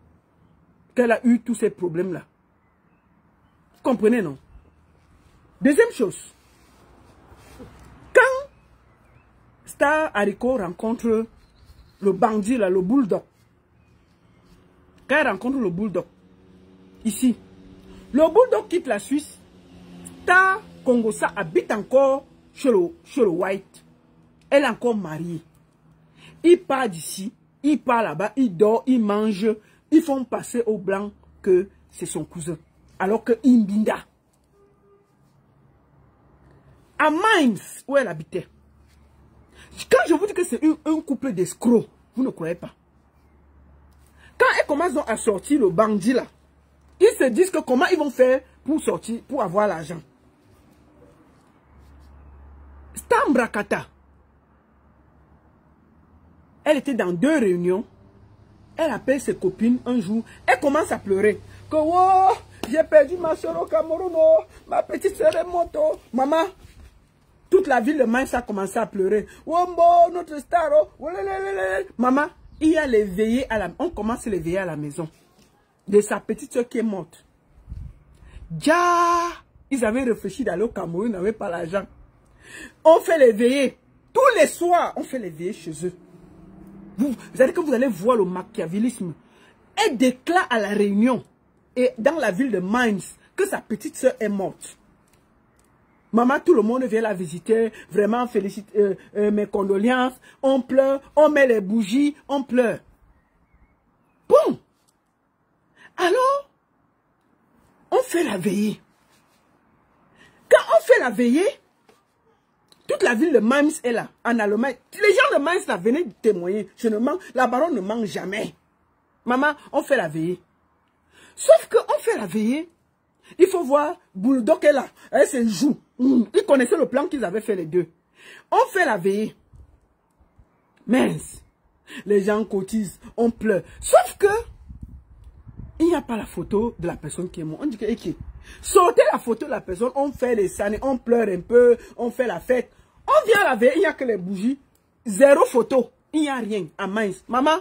qu'elle a eu tous ces problèmes-là. Vous comprenez, non? Deuxième chose. Quand Star Haricot rencontre le bandit là, le bulldog. Quand elle rencontre le bulldog, ici, le bulldog quitte la Suisse. Star Congosa habite encore chez le White. Elle est encore mariée. Il part d'ici, il part là-bas, il dort, il mange. Ils font passer au blanc que c'est son cousin. Alors que Imbinda, à Mainz, où elle habitait. Quand je vous dis que c'est un couple d'escrocs, vous ne croyez pas. Quand elle commence donc à sortir le bandit là, ils se disent que comment ils vont faire pour sortir, pour avoir l'argent. Stambrakata, elle était dans 2 réunions. Elle appelle ses copines un jour. Elle commence à pleurer. Que oh, j'ai perdu ma soeur au Cameroun. Oh, ma petite soeur est morte. Oh. Maman, toute la ville de Mainz a commencé à pleurer. Wombo, notre star. Oh. Maman, il y a les veillées à la maison. On commence les veillées à la maison. De sa petite soeur qui est morte. Ja, ils avaient réfléchi d'aller au Cameroun, ils n'avaient pas l'argent. On fait les veillées. Tous les soirs, on fait les veillées chez eux. Vous savez que vous allez voir le machiavélisme. Elle déclare à la réunion, et dans la ville de Mainz, que sa petite soeur est morte. Maman, tout le monde vient la visiter. Vraiment, félicite mes condoléances. On pleure, on met les bougies, on pleure. Bon. Alors, on fait la veillée. Quand on fait la veillée, toute la ville de Mainz est là, en Allemagne. Les gens de Mainz là, venaient témoigner. Je ne mens, la baronne ne ment jamais. Maman, on fait la veillée. Sauf qu'on fait la veillée, il faut voir, Bulldog est là, elle se joue. Ils connaissaient le plan qu'ils avaient fait les deux. On fait la veillée. Mince. Les gens cotisent, on pleure. Sauf que, il n'y a pas la photo de la personne qui est morte. On dit que, okay. Sortez la photo de la personne, on fait les scènes, on pleure un peu, on fait la fête. On vient la veille, il n'y a que les bougies. 0 photo, il n'y a rien à Mainz. Maman,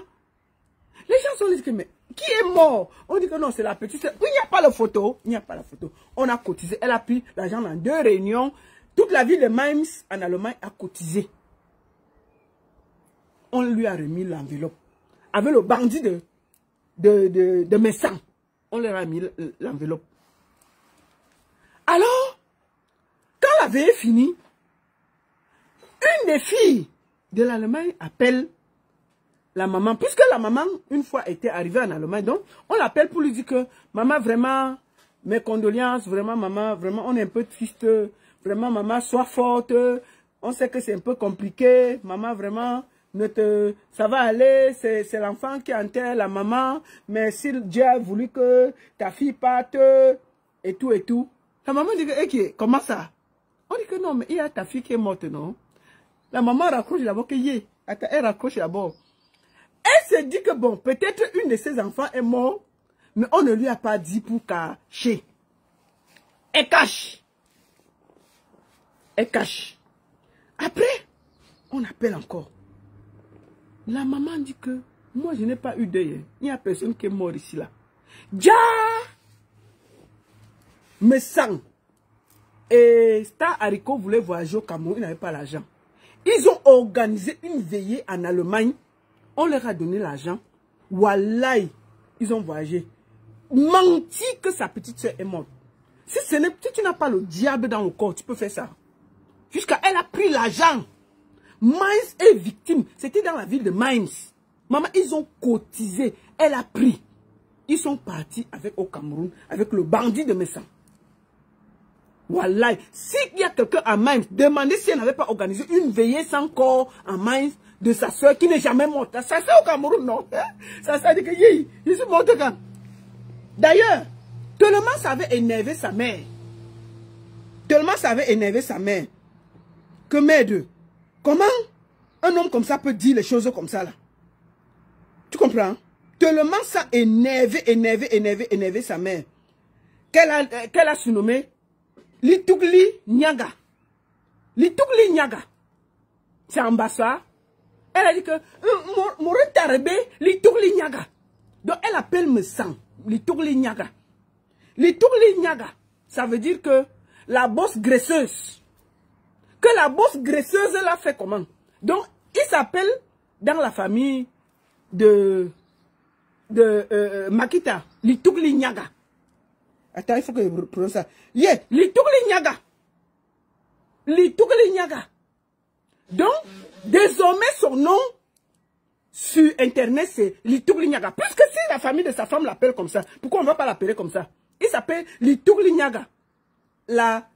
les gens sont dit que, mais qui est mort? On dit que non, c'est la petite sœur. Il n'y a pas la photo, il n'y a pas la photo. On a cotisé, elle a pris l'argent dans 2 réunions. Toute la ville de Mainz, en Allemagne, a cotisé. On lui a remis l'enveloppe. Avec le bandit de mes sangs. On leur a mis l'enveloppe. Alors, quand la veille est finie, une des filles de l'Allemagne appelle la maman, puisque la maman, une fois, était arrivée en Allemagne, donc on l'appelle pour lui dire que, maman, vraiment, mes condoléances, vraiment, maman, vraiment, on est un peu triste, vraiment, maman, sois forte, on sait que c'est un peu compliqué, maman, vraiment, ça va aller, c'est l'enfant qui enterre la maman, mais si Dieu a voulu que ta fille parte, et tout, et tout. La maman dit que, hey, comment ça? On dit que non, mais il y a ta fille qui est morte, non? La maman raccroche d'abord que yé. Elle raccroche d'abord. Elle se dit que bon, peut-être une de ses enfants est morte, mais on ne lui a pas dit pour cacher. Elle cache. Elle cache. Après, on appelle encore. La maman dit que moi je n'ai pas eu deuil. Il n'y a personne qui est mort ici là. Déjà, me sang. Et Star Haricot voulait voyager au Cameroun, ils n'avaient pas l'argent. Ils ont organisé une veillée en Allemagne. On leur a donné l'argent. Wallahi, ils ont voyagé. Menti que sa petite soeur est morte. Si tu n'as pas le diable dans le corps, tu peux faire ça. Jusqu'à elle a pris l'argent. Mainz est victime. C'était dans la ville de Mainz. Maman, ils ont cotisé. Elle a pris. Ils sont partis avec au Cameroun, avec le bandit de Messang. Wallahi, s'il y a quelqu'un à Mainz, demandez si elle n'avait pas organisé une veillée sans corps en Mainz de sa soeur qui n'est jamais morte. Ça c'est au Cameroun, non? Ça dit que je suis morte quand? D'ailleurs, tellement ça avait énervé sa mère. Tellement ça avait énervé sa mère. Que mère de, comment un homme comme ça peut dire les choses comme ça là? Tu comprends? Tellement ça énervé sa mère. Qu'elle a surnommé Litugli Nyaga. Litugli Nyaga. C'est ambassade. Elle a dit que Mouretarebe Litugli Nyaga. Donc elle appelle me sang. Litugli Nyaga. Litugli Nyaga. Ça veut dire que la bosse graisseuse. Que la bosse graisseuse l'a fait comment? Donc il s'appelle dans la famille de Makita Litugli Nyaga. Attends, il faut que je prononce ça. Yeah, Litugli Nyaga. Litugli Nyaga. Donc, désormais, son nom sur Internet, c'est Litugli Nyaga. Puisque si la famille de sa femme l'appelle comme ça, pourquoi on ne va pas l'appeler comme ça? Il s'appelle Litugli Nyaga. La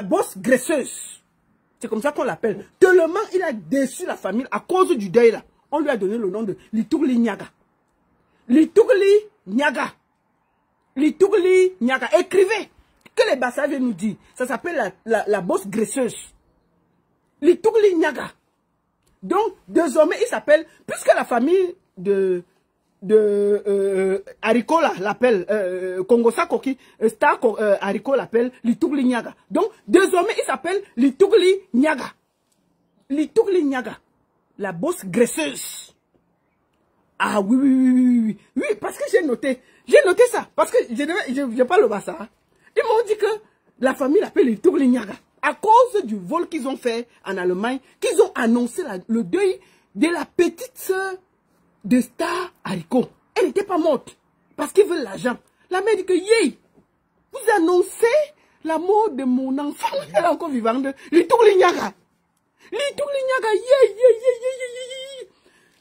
bosse graisseuse. C'est comme ça qu'on l'appelle. Tellement il a déçu la famille à cause du deuil là. On lui a donné le nom de Litugli Nyaga. Litugli Nyaga. Litugli Nyaga. Écrivez. Que les Bassa viennent nous dire. Ça s'appelle la bosse graisseuse. Litugli Nyaga. Donc, désormais, il s'appelle, puisque la famille de Haricot l'appelle, Kongosa Koki, Star Haricot l'appelle Litugli Nyaga. Donc, désormais, il s'appelle Litugli Nyaga. Litugli Nyaga. La bosse graisseuse. Ah oui, parce que j'ai noté ça, parce que je parle le Bassa. Hein. Ils m'ont dit que la famille l'appelle Litugli Nyaga. À cause du vol qu'ils ont fait en Allemagne, qu'ils ont annoncé le deuil de la petite sœur de Star Haricot. Elle n'était pas morte, parce qu'ils veulent l'argent. La mère dit que, yé, vous annoncez la mort de mon enfant, elle est encore vivante, Litugli Nyaga. Litugli Nyaga, yé.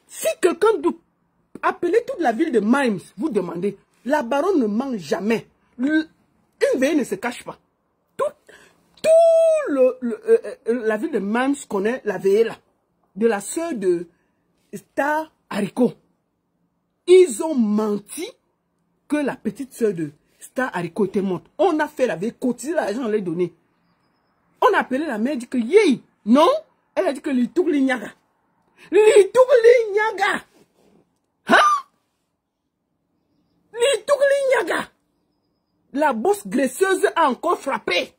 Si quelqu'un doit appeler toute la ville de Mainz, vous demandez, la baronne ne ment jamais. Une veille ne se cache pas. La ville de Mainz connaît la veille là, de la sœur de Star Haricot. Ils ont menti que la petite sœur de Star Haricot était morte. On a fait la veille, cotisé l'argent, on l'a donné. On a appelé la mère, dit que yé, non, elle a dit que Litugli Nyaga. Litugli Nyaga. Hein? Litugli Nyaga. La bosse graisseuse a encore frappé.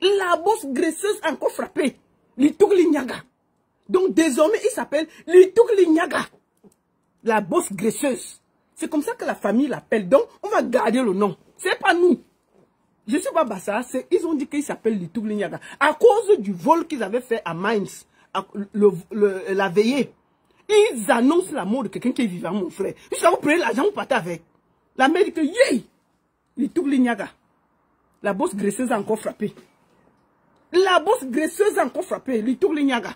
La bosse graisseuse a encore frappé. Litugli Nyaga. Donc désormais, il s'appelle Litugli Nyaga. La bosse graisseuse. C'est comme ça que la famille l'appelle. Donc, on va garder le nom. C'est pas nous. Je sais pas Bassa. Ils ont dit qu'il s'appelle Litugli Nyaga. À cause du vol qu'ils avaient fait à Mainz, la veillée, ils annoncent la mort de quelqu'un qui est vivant, mon frère. Jusqu'à vous prenez l'argent, vous partez avec. La mère dit que, yé, Litugli Nyaga. La bosse graisseuse a encore frappé. La bosse graisseuse a encore frappé. Litugli Nyaga.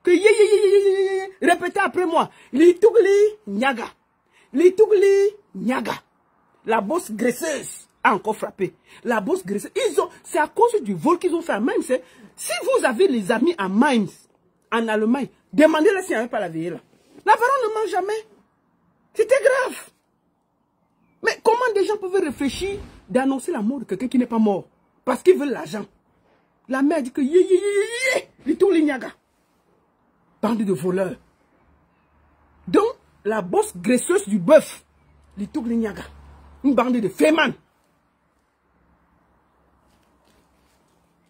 Que répétez après moi. Litugli Nyaga. Litugli Nyaga. La bosse graisseuse a encore frappé. La bosse graisseuse. C'est à cause du vol qu'ils ont fait à Mainz. Si vous avez les amis à Mainz, en Allemagne, demandez-leur s'il n'y avait pas la veillée là. La baronne ne mange jamais. C'était grave. Mais comment des gens peuvent réfléchir d'annoncer la mort de quelqu'un qui n'est pas mort? Parce qu'ils veulent l'argent. La mère dit que Litugli Nyaga. Bande de voleurs. Donc, la bosse graisseuse du bœuf, Litugli Nyaga. Une bande de fémans.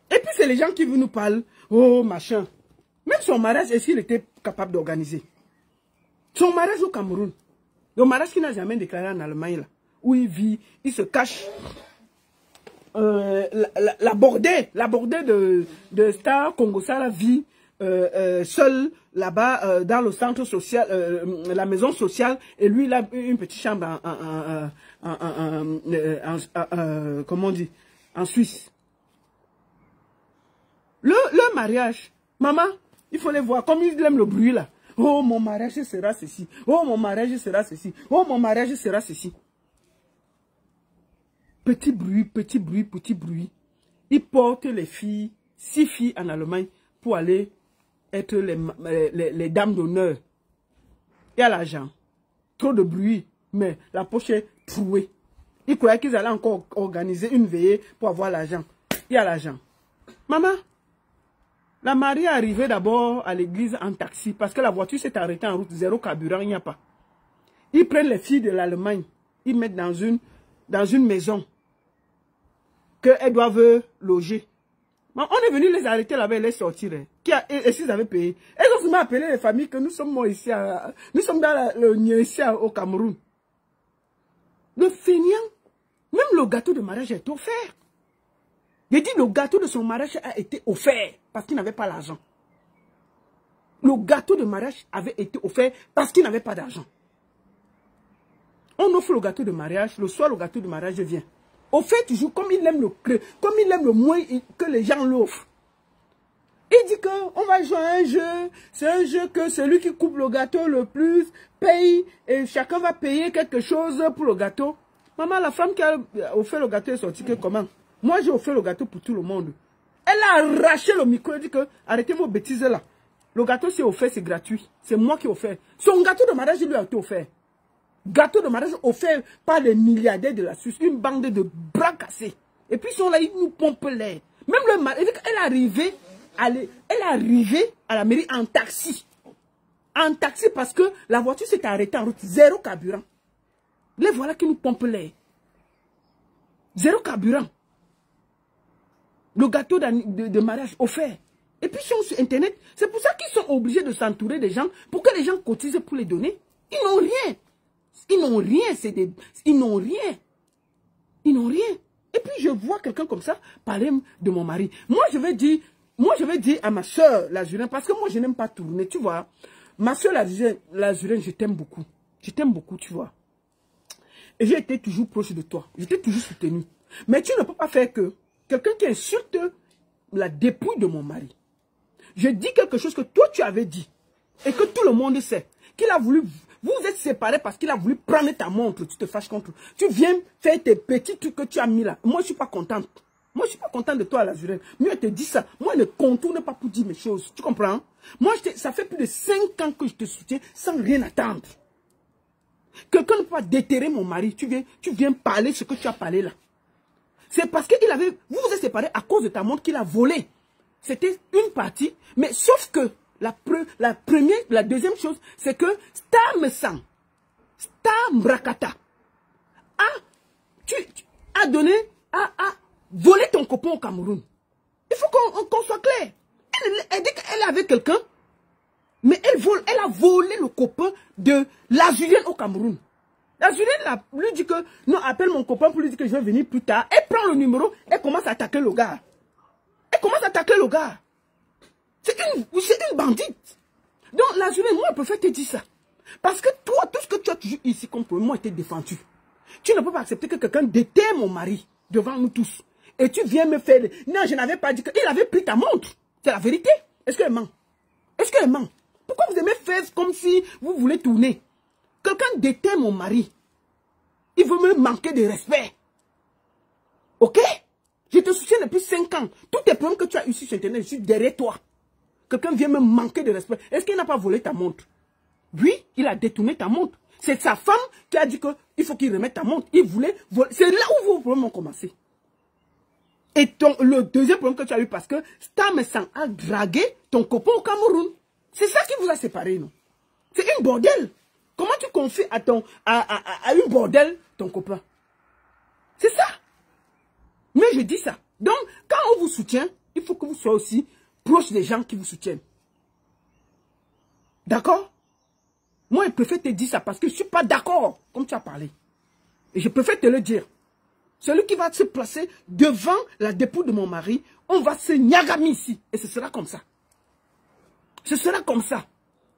Et puis, c'est les gens qui nous parlent. Oh, machin. Même son mariage, est-ce qu'il était capable d'organiser? Son mariage au Cameroun. Le mariage qu'il n'a jamais déclaré en Allemagne, là, où il vit, il se cache. La bordée de Star Congo, ça la vit seul là-bas dans le centre social, la maison sociale, et lui il a une petite chambre comment on dit, en Suisse. Le mariage, maman, il faut les voir comme ils aiment le bruit là. Oh, mon mariage sera ceci. Oh, mon mariage sera ceci. Oh, mon mariage sera ceci. Petit bruit, petit bruit, petit bruit. Ils portent les filles, 6 filles en Allemagne, pour aller être les dames d'honneur. Il y a l'argent. Trop de bruit, mais la poche est trouée. Ils croyaient qu'ils allaient encore organiser une veillée pour avoir l'argent. Il y a l'argent. Maman, la mariée est arrivée d'abord à l'église en taxi parce que la voiture s'est arrêtée en route, 0 carburant, il n'y a pas. Ils prennent les filles de l'Allemagne, ils mettent dans une maison qu'elles doivent loger. On est venu les arrêter là-bas et les sortir. Et s'ils avaient payé, elles ont souvent appelé les familles que nous sommes morts ici, nous sommes dans le Niésia au Cameroun. Le feignant, même le gâteau de mariage est offert. J'ai dit le gâteau de son mariage a été offert parce qu'il n'avait pas l'argent. Le gâteau de mariage avait été offert parce qu'il n'avait pas d'argent. On offre le gâteau de mariage, le soir le gâteau de mariage vient. Au fait, toujours comme il aime le moins que les gens l'offrent. Il dit qu'on va jouer à un jeu, c'est un jeu que celui qui coupe le gâteau le plus paye et chacun va payer quelque chose pour le gâteau. Maman, la femme qui a offert le gâteau est sortie que comment? Moi, j'ai offert le gâteau pour tout le monde. Elle a arraché le micro et dit que arrêtez vos bêtises là. Le gâteau c'est offert, c'est gratuit. C'est moi qui ai offert. Son gâteau de mariage lui a été offert. Gâteau de mariage offert par les milliardaires de la Suisse. Une bande de bras cassés. Et puis ils sont là, ils nous pompent l'air. Même le mariage, elle est arrivée à la mairie en taxi. En taxi parce que la voiture s'est arrêtée en route. 0 carburant. Les voilà qui nous pompent l'air. 0 carburant. Le gâteau de mariage offert. Et puis ils sont sur Internet. C'est pour ça qu'ils sont obligés de s'entourer des gens pour que les gens cotisent pour les donner. Ils n'ont rien. Ils n'ont rien. Ils n'ont rien. Ils n'ont rien. Et puis je vois quelqu'un comme ça parler de mon mari. Moi je vais dire à ma soeur Lazurine, parce que moi je n'aime pas tourner, tu vois. Ma soeur Lazurine, je t'aime beaucoup. Je t'aime beaucoup, tu vois. Et j'ai été toujours proche de toi. J'étais toujours soutenu. Mais tu ne peux pas faire que quelqu'un qui insulte la dépouille de mon mari. Je dis quelque chose que toi tu avais dit. Et que tout le monde sait. Qu'il a voulu... Vous êtes séparés parce qu'il a voulu prendre ta montre. Tu te fâches contre. Tu viens faire tes petits trucs que tu as mis là. Moi, je ne suis pas contente. Moi, je ne suis pas contente de toi, Lazurine. Mieux, je te dis ça. Moi, ne contourne pas pour dire mes choses. Tu comprends? Moi, ça fait plus de 5 ans que je te soutiens sans rien attendre. Quelqu'un ne peut pas déterrer mon mari. Tu viens parler ce que tu as parlé là. C'est parce qu'il avait... Vous vous êtes séparés à cause de ta montre qu'il a volé. C'était une partie. Mais sauf que la deuxième chose, c'est que Star Mbrakata a volé ton copain au Cameroun. Il faut qu'on soit clair. Elle dit qu'elle avait quelqu'un, mais elle a volé le copain de Lazurine au Cameroun. Lazurine lui dit que non, appelle mon copain pour lui dire que je vais venir plus tard. Elle prend le numéro et commence à attaquer le gars. C'est une bandite. Donc, Lazurine, moi, je préfère te dire ça. Parce que toi, tout ce que tu as toujours ici contre moi, était défendu. Tu ne peux pas accepter que quelqu'un déterre mon mari devant nous tous. Et tu viens me faire... Non, je n'avais pas dit qu'il avait pris ta montre. C'est la vérité. Est-ce qu'elle ment? Est-ce qu'elle ment? Pourquoi vous aimez faire comme si vous voulez tourner? Quelqu'un déteste mon mari. Il veut me manquer de respect. Ok? Je te soutiens depuis 5 ans. Tous tes problèmes que tu as eu sur Internet, je suis derrière toi. Quelqu'un vient me manquer de respect. Est-ce qu'il n'a pas volé ta montre? Oui, il a détourné ta montre. C'est sa femme qui a dit qu'il faut qu'il remette ta montre. Il voulait voler. C'est là où vos problèmes ont commencé. Et le deuxième problème que tu as eu, parce que Stamessang a dragué ton copain au Cameroun. C'est ça qui vous a séparés, non? C'est une bordel. Comment tu confies à une bordel ton copain? C'est ça. Mais je dis ça. Donc, quand on vous soutient, il faut que vous soyez aussi proche des gens qui vous soutiennent. D'accord? Moi, je préfère te dire ça parce que je ne suis pas d'accord, comme tu as parlé. Et je préfère te le dire. Celui qui va se placer devant la dépouille de mon mari, on va se nyagami ici. Et ce sera comme ça. Ce sera comme ça.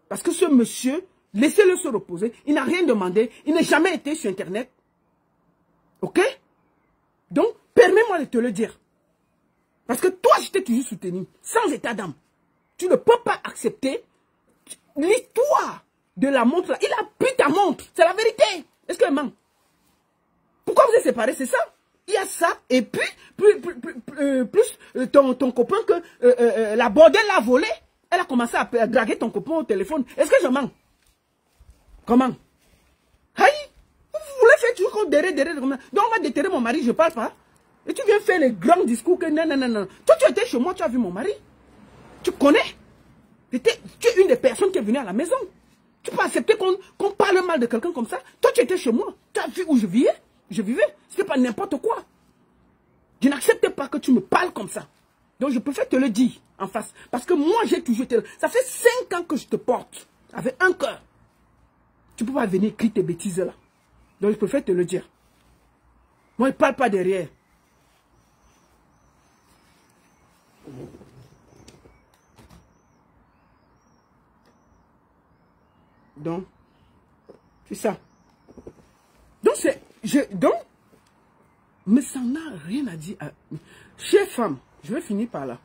Parce que ce monsieur, laissez-le se reposer. Il n'a rien demandé. Il n'a jamais été sur Internet. Ok? Donc, permets-moi de te le dire. Parce que toi, je t'ai toujours soutenu. Sans état d'âme. Tu ne peux pas accepter l'histoire de la montre. Il a pris ta montre. C'est la vérité. Est-ce qu'elle ment? Pourquoi vous êtes séparés? C'est ça? Il y a ça. Et puis, plus ton copain que la bordelle l'a volé. Elle a commencé à draguer ton copain au téléphone. Est-ce que je mens? Comment? Aïe! Vous voulez faire toujours comme derrière. Donc on va déterrer mon mari, je ne parle pas. Et tu viens faire les grands discours que non. Toi, tu étais chez moi, tu as vu mon mari. Tu connais. Tu es une des personnes qui est venue à la maison. Tu peux accepter qu'on parle mal de quelqu'un comme ça? Toi, tu étais chez moi. Tu as vu où je vivais? Je vivais. C'était pas n'importe quoi. Je n'accepte pas que tu me parles comme ça. Donc, je préfère te le dire en face. Parce que moi, j'ai toujours été là. Ça fait 5 ans que je te porte. Avec un cœur. Tu ne peux pas venir écrire tes bêtises là. Donc, je préfère te le dire. Moi, je ne parle pas derrière. Donc, c'est ça. Donc, mais ça n'a rien à dire. Chère femme, je vais finir par là.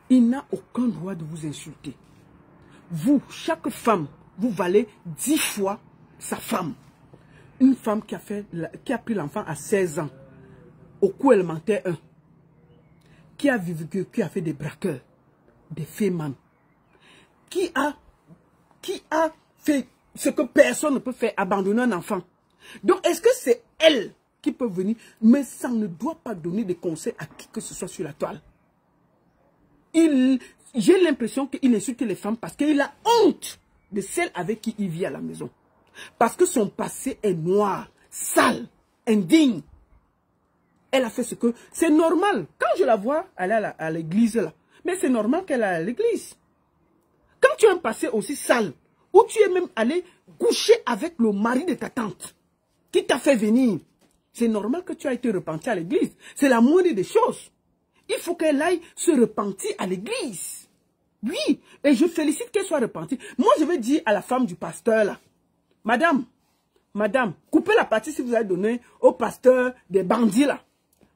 Il n'a aucun droit de vous insulter. Vous, chaque femme, vous valez 10 fois sa femme. Une femme qui a pris l'enfant à 16 ans, au cours élémentaire 1, qui a fait des braqueurs, des fémans, qui a fait ce que personne ne peut faire, abandonner un enfant. Donc, est-ce que c'est elle qui peut venir? Mais ça ne doit pas donner des conseils à qui que ce soit sur la toile. J'ai l'impression qu'il insulte les femmes parce qu'il a honte de celle avec qui il vit à la maison. Parce que son passé est noir, sale, indigne. Elle a fait ce que... C'est normal. Quand je la vois aller à l'église là, mais c'est normal qu'elle aille à l'église. Quand tu as un passé aussi sale, où tu es même allé coucher avec le mari de ta tante, qui t'a fait venir, c'est normal que tu aies été repenti à l'église. C'est la moindre des choses. Il faut qu'elle aille se repentir à l'église. Oui, et je félicite qu'elle soit repentie. Moi, je vais dire à la femme du pasteur là, madame, coupez la partie si vous avez donné au pasteur des bandits là.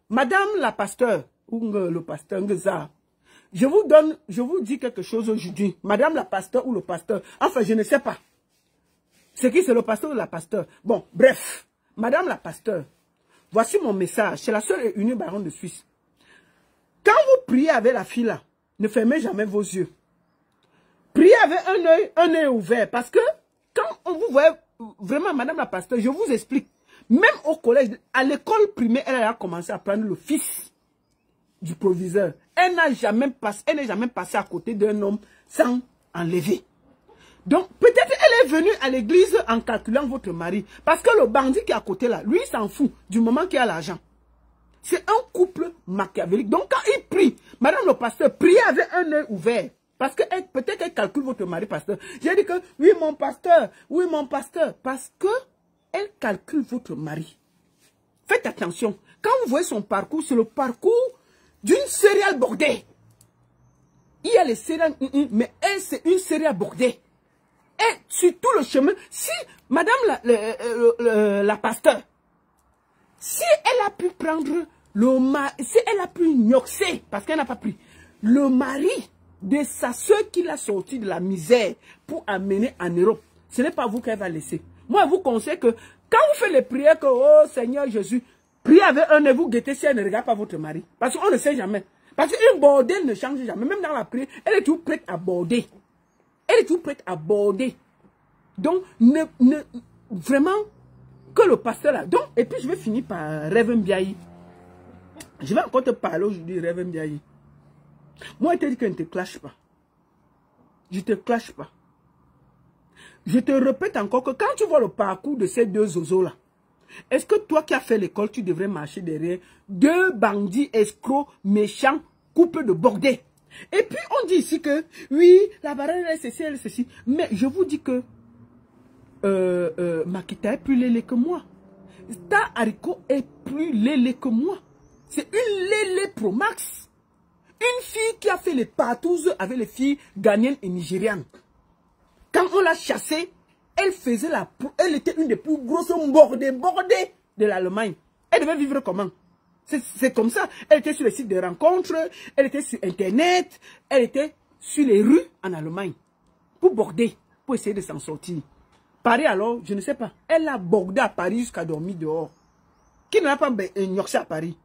Madame la pasteur, ou le pasteur, je vous dis quelque chose aujourd'hui. Madame la pasteur ou le pasteur, enfin je ne sais pas. C'est qui, c'est le pasteur ou la pasteur? Bon, bref, madame la pasteur, voici mon message. C'est la seule et unique baronne de Suisse. Quand vous priez avec la fille là, ne fermez jamais vos yeux. Priez avec un œil ouvert. Parce que quand on vous voit, vraiment madame la pasteur, je vous explique. Même au collège, à l'école primaire, elle a commencé à prendre le fils du proviseur. Elle n'est jamais passée à côté d'un homme sans enlever. Donc, peut-être elle est venue à l'église en calculant votre mari. Parce que le bandit qui est à côté là, lui, il s'en fout du moment qu'il a l'argent. C'est un couple machiavélique. Donc, quand il prie, madame le pasteur, priez avec un œil ouvert. Parce que peut-être qu'elle calcule votre mari, pasteur. J'ai dit que, oui, mon pasteur. Parce que elle calcule votre mari. Faites attention. Quand vous voyez son parcours, c'est le parcours d'une céréale bordée. Il y a les céréales, mais elle, c'est une céréale bordée. Et sur tout le chemin, si madame la pasteur, si elle a pu prendre le mari, si elle a pu gnoxer, parce qu'elle n'a pas pris, le mari de sa soeur qui l'a sorti de la misère pour amener en Europe. Ce n'est pas vous qu'elle va laisser. Moi, je vous conseille que quand vous faites les prières que, oh Seigneur Jésus, priez avec un et vous guettez si elle ne regarde pas votre mari. Parce qu'on ne sait jamais. Parce qu'une bordelle ne change jamais. Même dans la prière, elle est toujours prête à border. Elle est toujours prête à border. Donc, vraiment, que le pasteur là. Donc, et puis je vais finir par Reverend Biaï. Je vais encore te parler aujourd'hui, Reverend Biaï. Moi, je te dis que je ne te clash pas. Je ne te clash pas. Je te répète encore que quand tu vois le parcours de ces deux zozos-là, est-ce que toi qui as fait l'école, tu devrais marcher derrière deux bandits, escrocs, méchants, couples de bordel? Et puis on dit ici que, oui, la barrière est ceci, elle est ceci. Mais je vous dis que Makita est plus lélé que moi. Ta haricot est plus lélé que moi. C'est une lélé pro max. Une fille qui a fait les partouzes avec les filles ghanéennes et nigérianes. Quand on l'a chassée, elle était une des plus grosses bordées de l'Allemagne. Elle devait vivre comment? C'est comme ça. Elle était sur les sites de rencontres, elle était sur Internet, elle était sur les rues en Allemagne. Pour border, pour essayer de s'en sortir. Paris alors, je ne sais pas. Elle a bordé à Paris jusqu'à dormir dehors. Qui n'a pas ignoré à Paris?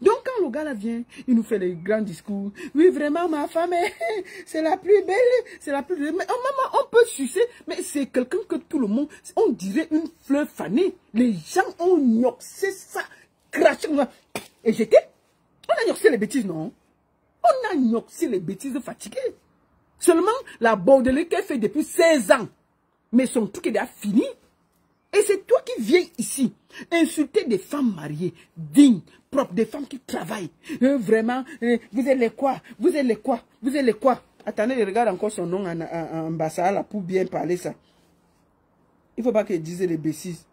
Donc quand le gars là vient, il nous fait des grands discours. Oui, vraiment, ma femme, c'est la plus belle, c'est la plus belle. Mais maman, on peut sucer, mais c'est quelqu'un que tout le monde, on dirait une fleur fanée. Les gens ont gnoxé ça, craché. Et on a gnoxé les bêtises, non? On a gnoxé les bêtises fatiguées. Seulement, la bordelier qu'elle fait depuis 16 ans. Mais son truc est déjà fini. Et c'est toi qui viens ici insulter des femmes mariées, dignes, propres, des femmes qui travaillent. Vraiment, vous êtes les quoi? Vous êtes les quoi? Vous êtes les quoi? Attendez, je regarde encore son nom en bassa là pour bien parler ça. Il ne faut pas qu'elle dise les bêtises.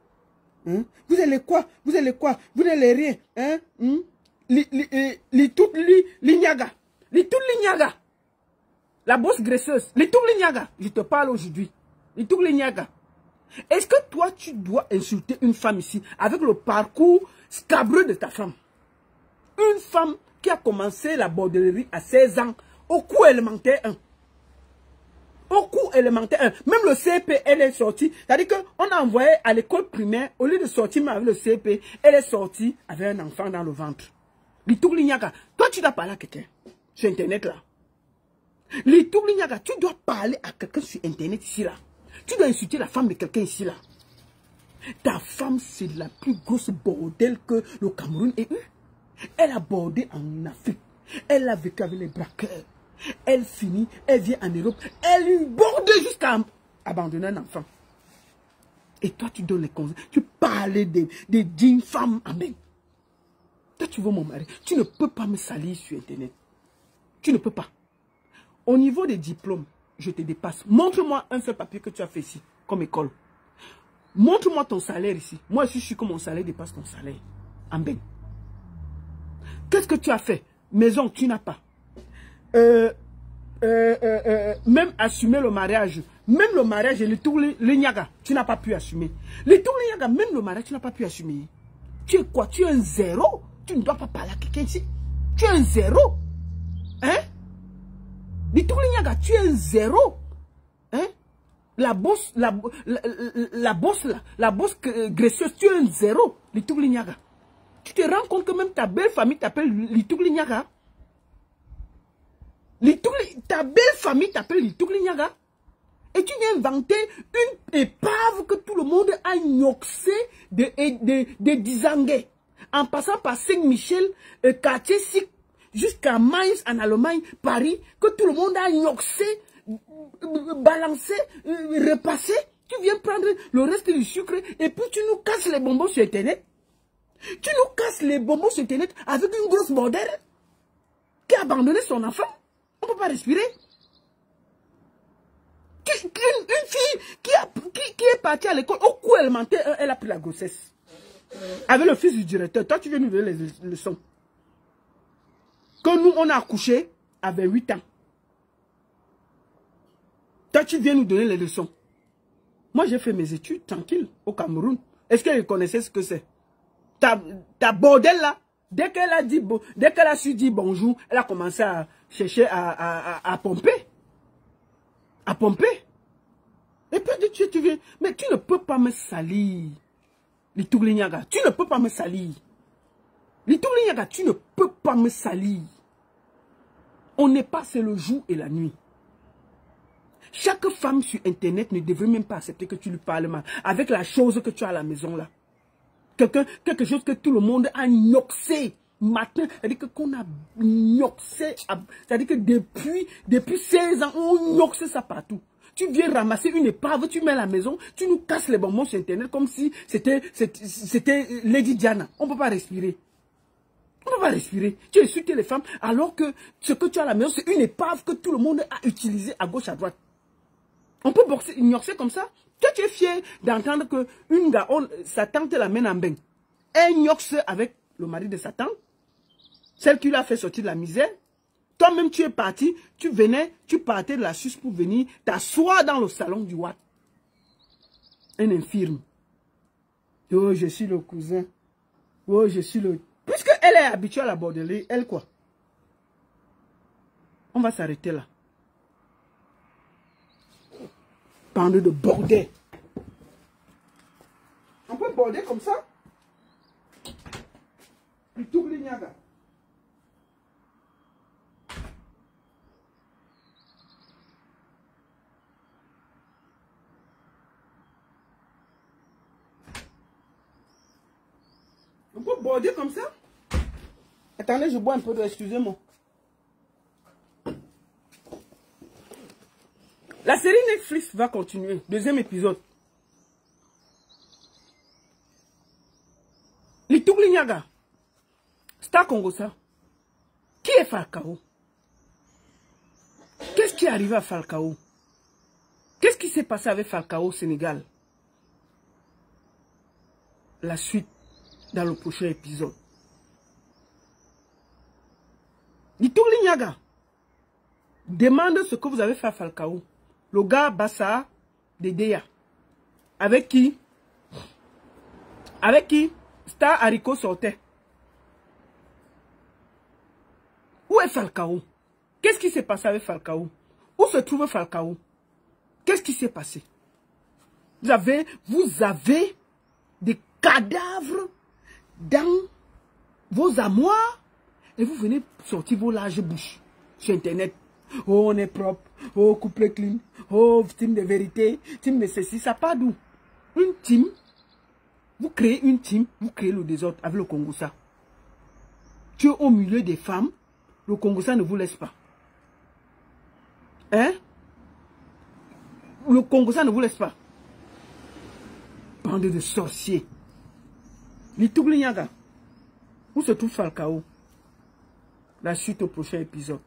Hein? Vous êtes les quoi? Vous êtes les quoi? Vous n'êtes les rien. Hein? L'Inyaga. L'Inyaga. La bosse graisseuse. L'Inyaga. Je te parle aujourd'hui. L'Inyaga. Est-ce que toi, tu dois insulter une femme ici avec le parcours scabreux de ta femme? Une femme qui a commencé la bordellerie à 16 ans au cours élémentaire 1. Au cours élémentaire 1. Même le CP, elle est sortie. C'est-à-dire qu'on a envoyé à l'école primaire, au lieu de sortir avec le CP, elle est sortie avec un enfant dans le ventre. Toi, tu dois parler à quelqu'un sur Internet là. Tu dois parler à quelqu'un sur Internet ici là. Tu dois insulter la femme de quelqu'un ici là. Ta femme, c'est la plus grosse bordel que le Cameroun ait eu. Elle a bordé en Afrique. Elle a vécu avec les braqueurs. Elle finit, elle vient en Europe. Elle borde jusqu'à abandonner un enfant. Et toi, tu donnes les conseils. Tu parles des dignes femmes. Amen. Toi, tu veux mon mari. Tu ne peux pas me salir sur Internet. Tu ne peux pas. Au niveau des diplômes, je te dépasse. Montre-moi un seul papier que tu as fait ici, comme école. Montre-moi ton salaire ici. Moi, je suis que mon salaire dépasse ton salaire. Amen. Qu'est-ce que tu as fait? Maison, tu n'as pas. Même assumer le mariage. Même le mariage et le tour Nyaga, tu n'as pas pu assumer. Le tour Nyaga, même le mariage, tu n'as pas pu assumer. Tu es quoi? Tu es un zéro? Tu ne dois pas parler à quelqu'un ici. Tu es un zéro. Hein? Le tour Nyaga, tu es un zéro. Hein? La bosse graisseuse, tu es un zéro. Le tour Nyaga. Tu te rends compte que même ta belle famille t'appelle Litougli Nyaga? Ta belle famille t'appelle Litougli Nyaga? Et tu viens inventer une épave que tout le monde a gnoxé de Dizangué. En passant par Saint-Michel, quartier Sic, jusqu'à Mainz en Allemagne, Paris, que tout le monde a gnoxé, balancé, repassé. Tu viens prendre le reste du sucre et puis tu nous casses les bonbons sur Internet. Tu nous casses les bonbons sur Internet avec une grosse bordelle qui a abandonné son enfant. On ne peut pas respirer. Une fille qui est partie à l'école, au cours élémentaire, elle a pris la grossesse. Avec le fils du directeur. Toi, tu viens nous donner les leçons. Que nous, on a accouché à 28 ans. Toi, tu viens nous donner les leçons. Moi, j'ai fait mes études tranquille au Cameroun. Est-ce qu'elle connaissait ce que c'est? Ta bordel là, dès qu'elle a su dire bonjour, elle a commencé à chercher à pomper. À pomper. Et puis tu viens. Mais tu ne peux pas me salir. Litouglinyaga, tu ne peux pas me salir. Litouglinyaga, tu ne peux pas me salir. On n'est pas, c'est le jour et la nuit. Chaque femme sur Internet ne devrait même pas accepter que tu lui parles mal. Avec la chose que tu as à la maison là. Quelque chose que tout le monde a gnoxé. Matin, c'est-à-dire qu'on a gnoxé. C'est-à-dire que depuis 16 ans, on gnoxe ça partout. Tu viens ramasser une épave, tu mets à la maison, tu nous casses les bonbons sur Internet comme si c'était Lady Diana. On ne peut pas respirer. On ne peut pas respirer. Tu insultes les femmes alors que ce que tu as à la maison, c'est une épave que tout le monde a utilisée à gauche, à droite. On peut ignorer comme ça. Toi, tu es fier d'entendre qu'une gars, sa tante la mène en bain. Elle ignoxe avec le mari de sa tante, celle qui l'a fait sortir de la misère. Toi-même, tu es parti, tu partais de la Suisse pour venir t'asseoir dans le salon du Watt. Un infirme. Oh, je suis le cousin. Oh, je suis le... Puisqu'elle est habituée à la bordelais, elle quoi? On va s'arrêter là. Bande de bordel. On peut border comme ça? Du tout l'ignaga. On peut border comme ça? Attendez, je bois un peu d'eau, excusez-moi. La série Netflix va continuer. Deuxième épisode. Litouglinyaga. Star Congosa. Qui est Falcao? Qu'est-ce qui est arrivé à Falcao? Qu'est-ce qui s'est passé avec Falcao au Sénégal? La suite dans le prochain épisode. Litouglinyaga demande ce que vous avez fait à Falcao. Le gars Bassa de Deya. Avec qui? Avec qui? Star Haricot sortait. Où est Falcao? Qu'est-ce qui s'est passé avec Falcao? Où se trouve Falcao? Qu'est-ce qui s'est passé? Vous avez des cadavres dans vos armoires et vous venez sortir vos larges bouches sur Internet. Oh, on est propre. Oh, couple clean. Oh, team de vérité. Team de ceci. Ça part d'où? Une team. Vous créez une team. Vous créez le désordre avec le Congosa. Tu es au milieu des femmes. Le Congosa ne vous laisse pas. Hein? Le Congosa ne vous laisse pas. Bande de sorciers. Litouglinyaga. Où se trouve Falcao? La suite au prochain épisode.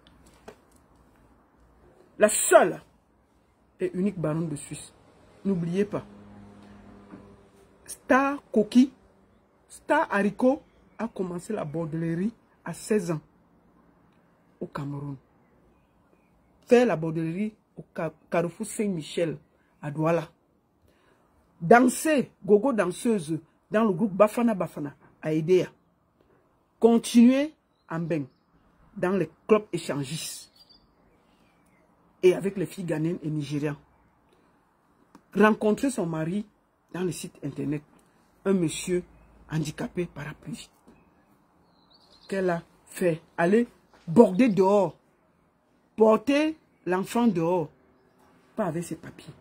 La seule et unique baronne de Suisse. N'oubliez pas. Star Koki, Star Haricot a commencé la bordellerie à 16 ans au Cameroun. Faire la bordellerie au Carrefour Saint-Michel à Douala. Danser, gogo danseuse dans le groupe Bafana Bafana à Edea. Continuer en bain dans les clubs échangistes. Et avec les filles ghanéennes et nigériennes. Rencontrer son mari dans le site internet. Un monsieur handicapé paraplégique. Qu'elle a fait aller border dehors. Porter l'enfant dehors. Pas avec ses papiers.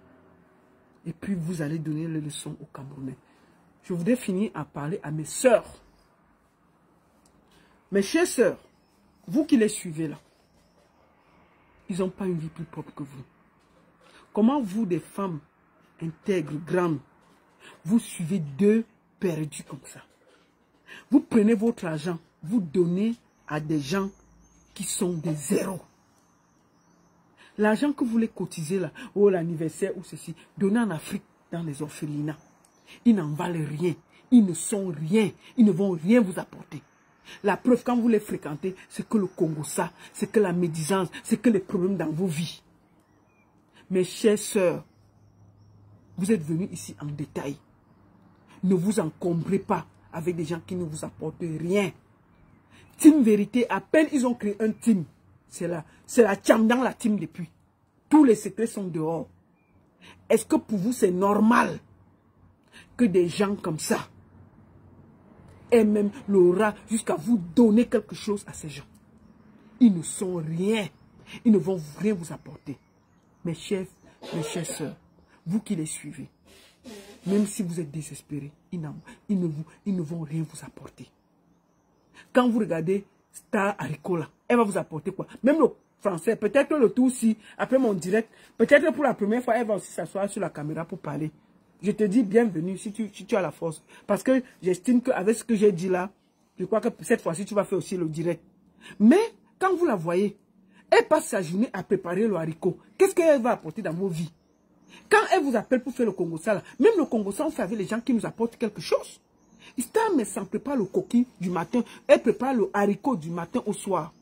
Et puis vous allez donner les leçons aux Camerounais. Je voudrais finir à parler à mes sœurs. Mes chères sœurs, vous qui les suivez là. Ils n'ont pas une vie plus propre que vous. Comment vous, des femmes intègres, grandes, vous suivez deux perdus comme ça? Vous prenez votre argent, vous donnez à des gens qui sont des zéros. L'argent que vous voulez cotiser là, oh l'anniversaire ou ceci, donnez en Afrique dans les orphelinats. Ils n'en valent rien, ils ne sont rien, ils ne vont rien vous apporter. La preuve, quand vous les fréquentez, c'est que le Congosa, c'est que la médisance, c'est que les problèmes dans vos vies. Mes chères sœurs, vous êtes venus ici en détail. Ne vous encombrez pas avec des gens qui ne vous apportent rien. Team Vérité, à peine ils ont créé un team, c'est la tcham dans la team depuis. Tous les secrets sont dehors. Est-ce que pour vous, c'est normal que des gens comme ça aient même l'aura jusqu'à vous donner quelque chose à ces gens? Ils ne sont rien. Ils ne vont rien vous apporter. Mes chers sœurs, vous qui les suivez, même si vous êtes désespérés, ils ne vont rien vous apporter. Quand vous regardez Star Haricot là, elle va vous apporter quoi? Même le français, peut-être le tout aussi, après mon direct, peut-être pour la première fois, elle va aussi s'asseoir sur la caméra pour parler. Je te dis bienvenue si tu as la force. Parce que j'estime qu'avec ce que j'ai dit là, je crois que cette fois-ci, tu vas faire aussi le direct. Mais quand vous la voyez, elle passe sa journée à préparer le haricot. Qu'est-ce qu'elle va apporter dans vos vies? Quand elle vous appelle pour faire le Congo ça, là, même le Congo ça, on fait avec les gens qui nous apportent quelque chose. Star Messan prépare le coquille du matin, elle prépare le haricot du matin au soir.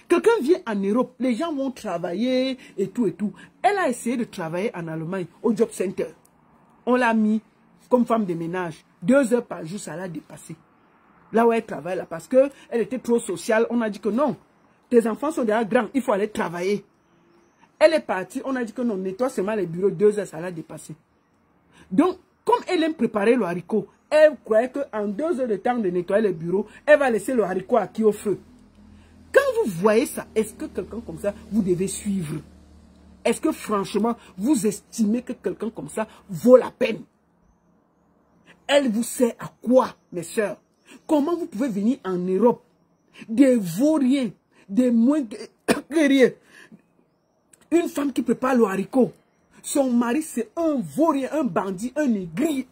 Quelqu'un vient en Europe, les gens vont travailler et tout et tout. Elle a essayé de travailler en Allemagne au job center. On l'a mis comme femme de ménage. 2 heures par jour, ça l'a dépassé. Là où elle travaille, là, parce qu'elle était trop sociale, on a dit que non. Tes enfants sont déjà grands, il faut aller travailler. Elle est partie, on a dit que non, nettoie seulement les bureaux, 2 heures, ça l'a dépassé. Donc, comme elle aime préparer le haricot, elle croyait qu'en 2 heures de temps de nettoyer les bureaux, elle va laisser le haricot acquis au feu. Quand vous voyez ça, est-ce que quelqu'un comme ça, vous devez suivre? Est-ce que franchement, vous estimez que quelqu'un comme ça vaut la peine? Elle vous sert à quoi, mes sœurs? Comment vous pouvez venir en Europe, des vauriens, des moins que rien? Une femme qui prépare le haricot, son mari c'est un vaurien, un bandit, un aigri.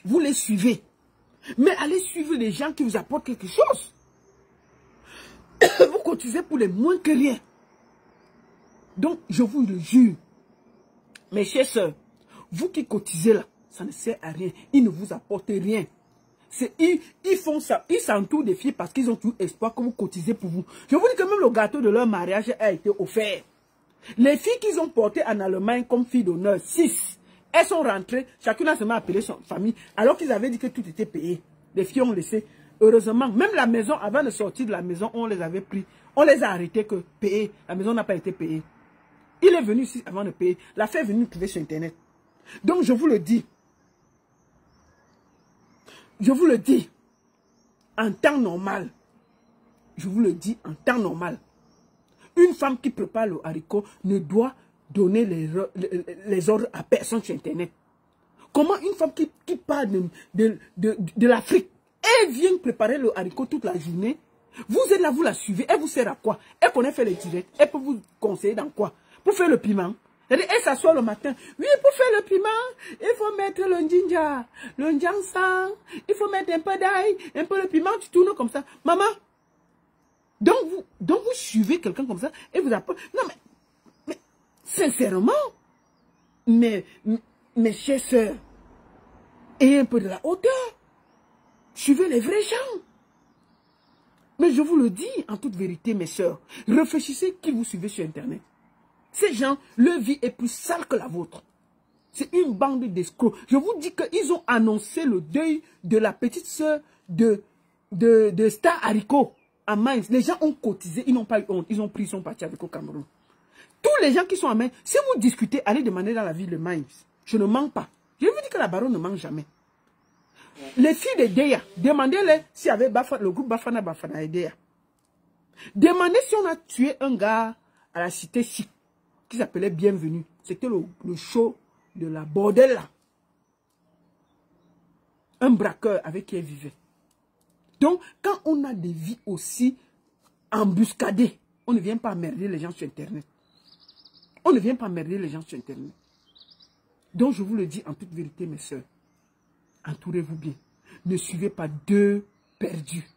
Vous les suivez. Mais allez suivre les gens qui vous apportent quelque chose. Vous cotisez pour les moins que rien. Donc, je vous le jure, mes chers sœurs, vous qui cotisez là, ça ne sert à rien. Ils ne vous apportent rien. Ils font ça, ils s'entourent des filles parce qu'ils ont tout espoir que vous cotisez pour vous. Je vous dis que même le gâteau de leur mariage a été offert. Les filles qu'ils ont portées en Allemagne comme filles d'honneur, 6, elles sont rentrées, chacune a seulement appelé son famille, alors qu'ils avaient dit que tout était payé. Les filles ont laissé, heureusement, même la maison, avant de sortir de la maison, on les avait pris, on les a arrêtés que payer, la maison n'a pas été payée. Il est venu ici avant de payer, l'affaire est venue trouver sur Internet. Donc je vous le dis, en temps normal, je vous le dis, en temps normal, une femme qui prépare le haricot ne doit donner les ordres à personne sur Internet. Comment une femme qui part de l'Afrique, elle vient préparer le haricot toute la journée, vous êtes là, vous la suivez, elle vous sert à quoi? Elle connaît faire les directs, elle peut vous conseiller dans quoi? Pour faire le piment. Elle s'assoit le matin. Oui, pour faire le piment, il faut mettre le ginger, le ginseng, il faut mettre un peu d'ail, un peu de piment, tu tournes comme ça. Maman, donc vous suivez quelqu'un comme ça et vous appelez. Non, mais sincèrement, mes chers sœurs, ayez un peu de la hauteur. Suivez les vrais gens. Mais je vous le dis en toute vérité, mes sœurs, réfléchissez qui vous suivez sur Internet. Ces gens, leur vie est plus sale que la vôtre. C'est une bande d'escrocs. Je vous dis qu'ils ont annoncé le deuil de la petite sœur de Star Haricot à Mainz. Les gens ont cotisé, ils n'ont pas eu honte. Ils ont pris, ils sont partis avec au Cameroun. Tous les gens qui sont à Mainz, si vous discutez, allez demander dans la ville de Mainz. Je ne mens pas. Je vous dis que la baronne ne ment jamais. Les filles de Deya, demandez-les s'il y avait le groupe Bafana et Deya. Demandez si on a tué un gars à la cité chic qui s'appelait Bienvenue. C'était le show de la bordel là. Un braqueur avec qui elle vivait. Donc, quand on a des vies aussi embuscadées, on ne vient pas emmerder les gens sur Internet. On ne vient pas emmerder les gens sur Internet. Donc, je vous le dis en toute vérité, mes soeurs. Entourez-vous bien. Ne suivez pas 2 perdus,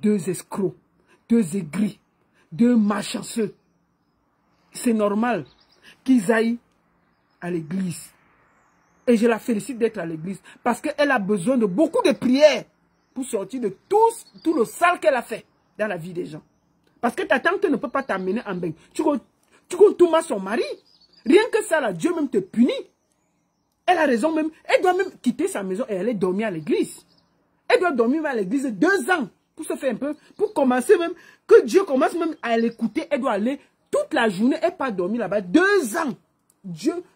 2 escrocs, 2 aigris, 2 malchanceux. C'est normal qu'ils aillent à l'église. Et je la félicite d'être à l'église. Parce qu'elle a besoin de beaucoup de prières pour sortir de tout le sale qu'elle a fait dans la vie des gens. Parce que ta tante ne peut pas t'amener en bain. Tu comptes tout mal son mari. Rien que ça, là, Dieu même te punit. Elle a raison même. Elle doit même quitter sa maison et aller dormir à l'église. Elle doit dormir à l'église 2 ans Pour se faire un peu, pour commencer même, que Dieu commence même à l'écouter, elle doit aller toute la journée, elle n'a pas dormi là-bas, 2 ans.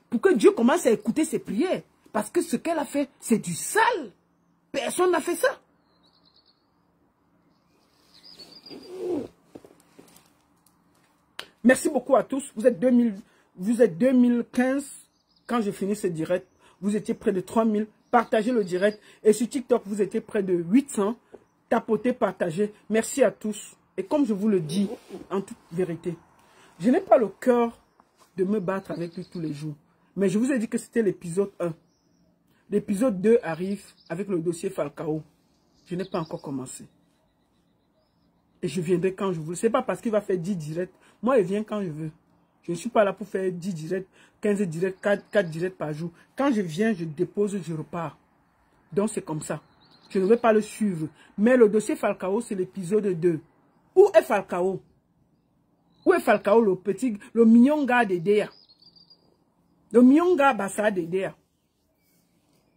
Pour que Dieu commence à écouter ses prières. Parce que ce qu'elle a fait, c'est du sale. Personne n'a fait ça. Merci beaucoup à tous. Vous êtes 2015. Quand j'ai fini ce direct, vous étiez près de 3000. Partagez le direct. Et sur TikTok, vous étiez près de 800. Tapotez, partagez. Merci à tous. Et comme je vous le dis, en toute vérité, je n'ai pas le cœur de me battre avec lui tous les jours. Mais je vous ai dit que c'était l'épisode 1. L'épisode 2 arrive avec le dossier Falcao. Je n'ai pas encore commencé. Et je viendrai quand je veux. Ce n'est pas parce qu'il va faire 10 directs. Moi, je viens quand je veux. Je ne suis pas là pour faire 10 directs, 15 directs, 4 directs par jour. Quand je viens, je dépose, je repars. Donc, c'est comme ça. Je ne vais pas le suivre. Mais le dossier Falcao, c'est l'épisode 2. Où est Falcao? Où est Falcao, le mignon gars d'Edea? Le mignon gars Bassa d'Edea.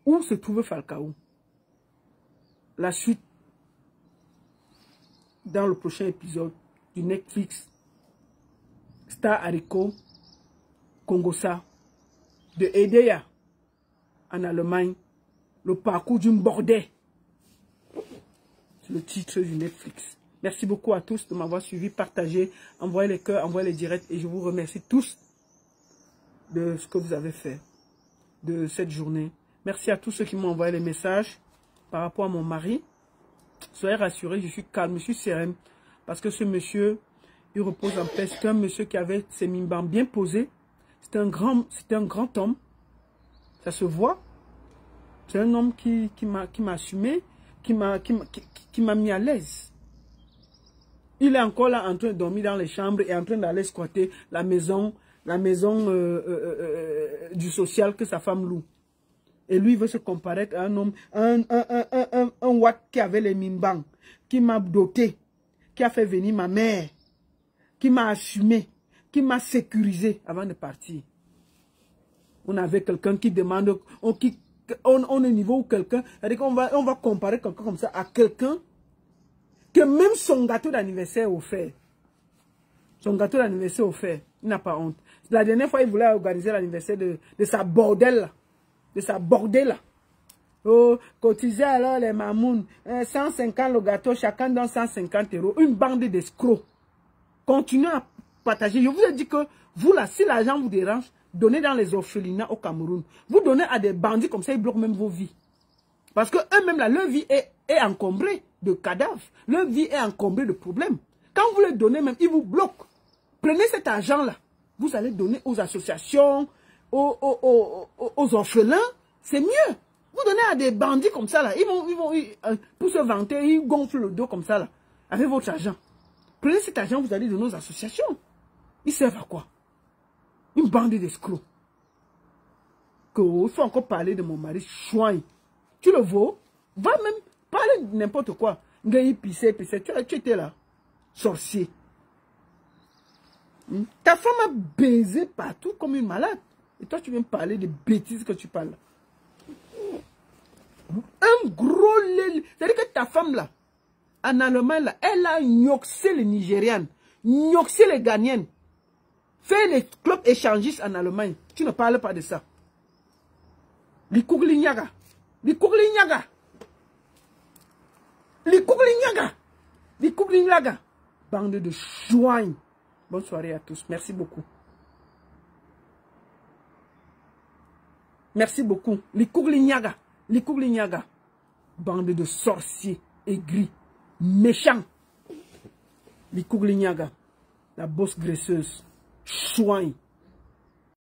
Où se trouve Falcao? La suite dans le prochain épisode du Netflix. Star Haricot, Congosa, de Edea en Allemagne, le parcours d'une bordée. C'est le titre du Netflix. Merci beaucoup à tous de m'avoir suivi, partagé, envoyé les cœurs, envoyé les directs et je vous remercie tous de ce que vous avez fait de cette journée. Merci à tous ceux qui m'ont envoyé les messages par rapport à mon mari. Soyez rassurés, je suis calme, je suis sereine parce que ce monsieur, il repose en paix. C'est un monsieur qui avait ses mimbans bien posés. C'est un grand homme. Ça se voit. C'est un homme qui m'a assumé, qui m'a mis à l'aise. Il est encore là en train de dormir dans les chambres et en train d'aller squatter la maison du social que sa femme loue. Et lui, il veut se comparer à un homme, un Watt qui avait les mimbans, qui m'a doté, qui a fait venir ma mère, qui m'a assumé, qui m'a sécurisé avant de partir. On avait quelqu'un qui demande, on est au niveau où quelqu'un, c'est-à-dire qu'on va comparer quelqu'un comme ça à quelqu'un que même son gâteau d'anniversaire est offert. Son gâteau d'anniversaire est offert. Il n'a pas honte. La dernière fois, il voulait organiser l'anniversaire de sa bordelle là. De sa bordelle là. Oh, cotiser alors les mamounes. 150 le gâteau, chacun donne 150 €. Une bande d'escrocs. Continuez à partager. Je vous ai dit que vous là, si l'argent vous dérange, donnez dans les orphelinats au Cameroun. Vous donnez à des bandits comme ça, ils bloquent même vos vies. Parce que eux-mêmes là, leur vie est encombrée de cadavres. Leur vie est encombrée de problèmes. Quand vous les donnez même, ils vous bloquent. Prenez cet argent là. Vous allez donner aux associations, aux orphelins. C'est mieux. Vous donnez à des bandits comme ça là. Ils vont pour se vanter, ils gonflent le dos comme ça là. Avec votre argent. Prenez cet argent, vous allez donner aux associations. Ils servent à quoi? Une bande d'escrocs. Il faut encore parler de mon mari, Chouin. Tu le vaux? Va même parler de n'importe quoi. Tu étais là. Sorcier. Ta femme a baisé partout comme une malade. Et toi, tu viens me parler de bêtises que tu parles. Un gros lait. C'est-à-dire que ta femme là, en Allemagne là, elle a gnoxé les Nigérianes, gnoxé les Ghanéennes, fait les clubs échangistes en Allemagne. Tu ne parles pas de ça. Likuglinyaga. Likuglinyaga. Likuglinyaga. Likuglinyaga. Bande de chouins. Bonne soirée à tous. Merci beaucoup. Merci beaucoup. Likuglinyaga. Likuglinyaga. Bande de sorciers aigris, méchants. Likuglinyaga. La bosse graisseuse. Chouin.